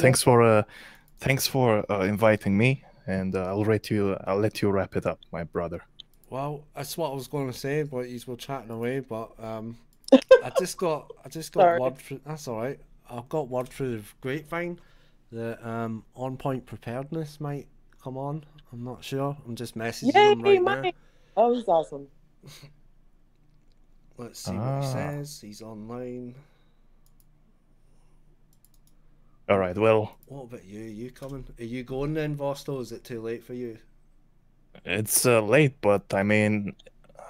thanks for inviting me, and I'll let you wrap it up, my brother. Well, that's what I was going to say, but you were chatting away. But I just got word through. That's all right. I've got word through the grapevine that On Point Preparedness might come on. I'm not sure. I'm just messaging him right now. Oh, he's awesome. Let's see what he says. He's online. All right. Well, what about you? Are you coming? Are you going then, Vosto? Is it too late for you? It's late, but I mean,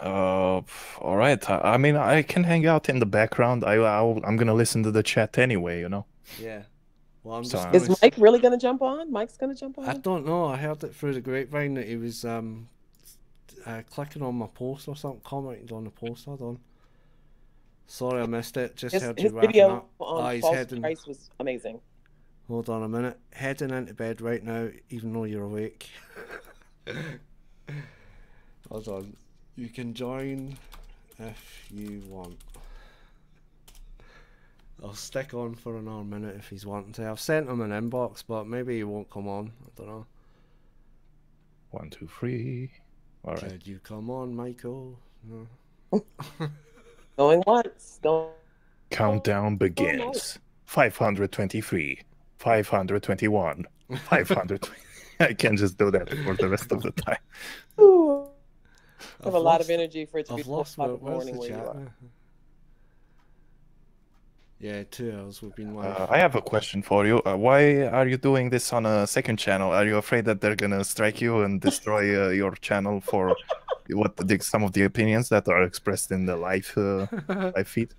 all right. I mean, I can hang out in the background. I'm gonna listen to the chat anyway. You know. Yeah. Well, I'm just. Is Mike really gonna jump on? Mike's gonna jump on. I don't know. I heard it through the grapevine that he was clicking on my post or something, commenting on the post. Hold on. Sorry, I missed it. Just heard you wrapping video up. on Run2Christ was amazing. Hold on a minute. Heading into bed right now, even though you're awake. Hold on. You can join if you want. I'll stick on for another minute if he's wanting to. I've sent him an inbox, but maybe he won't come on. I don't know. 1, 2, 3. All right. Could you come on, Michael? No. Going once. Countdown begins. 523. 521. 500. I can't just do that for the rest of the time. Ooh. I have a lot of energy for it to be 4 o'clock in the morning where you are. Yeah, 2 hours we've been live. I have a question for you. Why are you doing this on a second channel? Are you afraid that they're gonna strike you and destroy your channel for some of the opinions that are expressed in the live feed?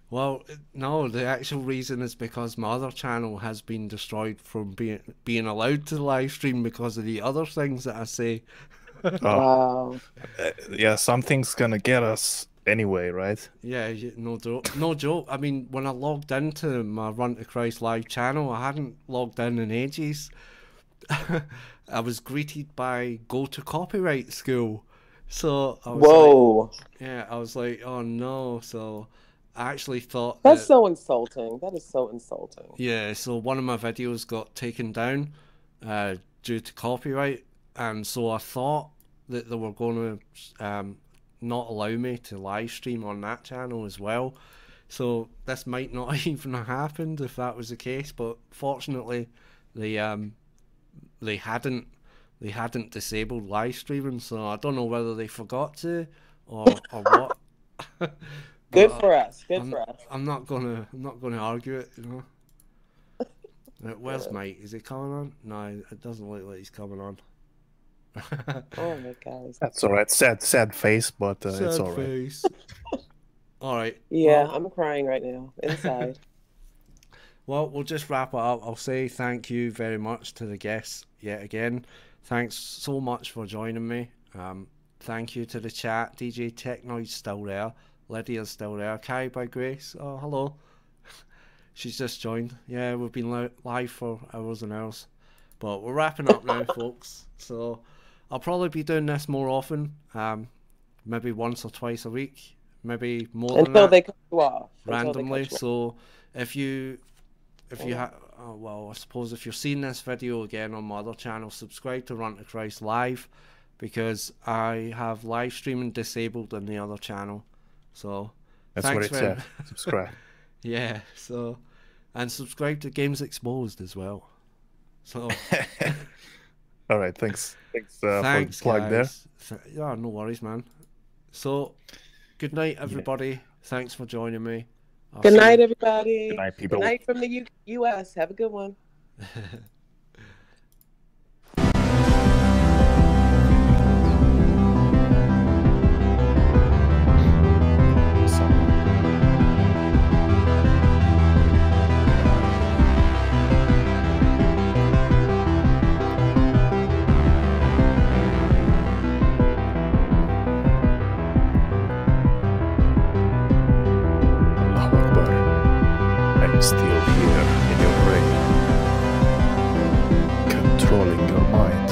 Well, no, the actual reason is because my other channel has been destroyed from being allowed to live stream because of the other things that I say. Wow. Yeah, something's gonna get us anyway, right? Yeah, no joke. No joke. I mean, when I logged into my Run2Christ live channel, I hadn't logged in ages. I was greeted by "Go to Copyright School," so I was I was like, oh no. So I actually thought that's so insulting. That is so insulting. Yeah, so one of my videos got taken down due to copyright, and so I thought that they were going to not allow me to live stream on that channel as well. So this might not even have happened if that was the case, but fortunately they hadn't disabled live streaming, so I don't know whether they forgot to or what. Good for us. Good for us. I'm not gonna argue it, you know. Where's Mike? Is he coming on? No, it doesn't look like he's coming on. Oh my God. That's all right. Sad face, but it's all right. All right. Yeah, I'm crying right now inside. Well, we'll just wrap it up. I'll say thank you very much to the guests yet again. Thanks so much for joining me. Thank you to the chat. DJ Technoid's still there. Lydia's still there. Carrie by Grace. Oh, hello. She's just joined. Yeah, we've been live for hours and hours. But we're wrapping up now, folks. So I'll probably be doing this more often. Maybe once or twice a week. Maybe more than that. Until they cut you off. Randomly. So if you have, well, I suppose if you're seeing this video again on my other channel, subscribe to Run2Christ Live, because I have live streaming disabled in the other channel. So that's what it said. Subscribe. Yeah. So, and subscribe to Games Exposed as well. So. All right. Thanks for the plug there. Yeah, no worries, man. So, good night, everybody. Yeah. Thanks for joining me. Good night, everybody. Good night, people. Good night from the U.S. Have a good one. Still here in your brain, controlling your mind.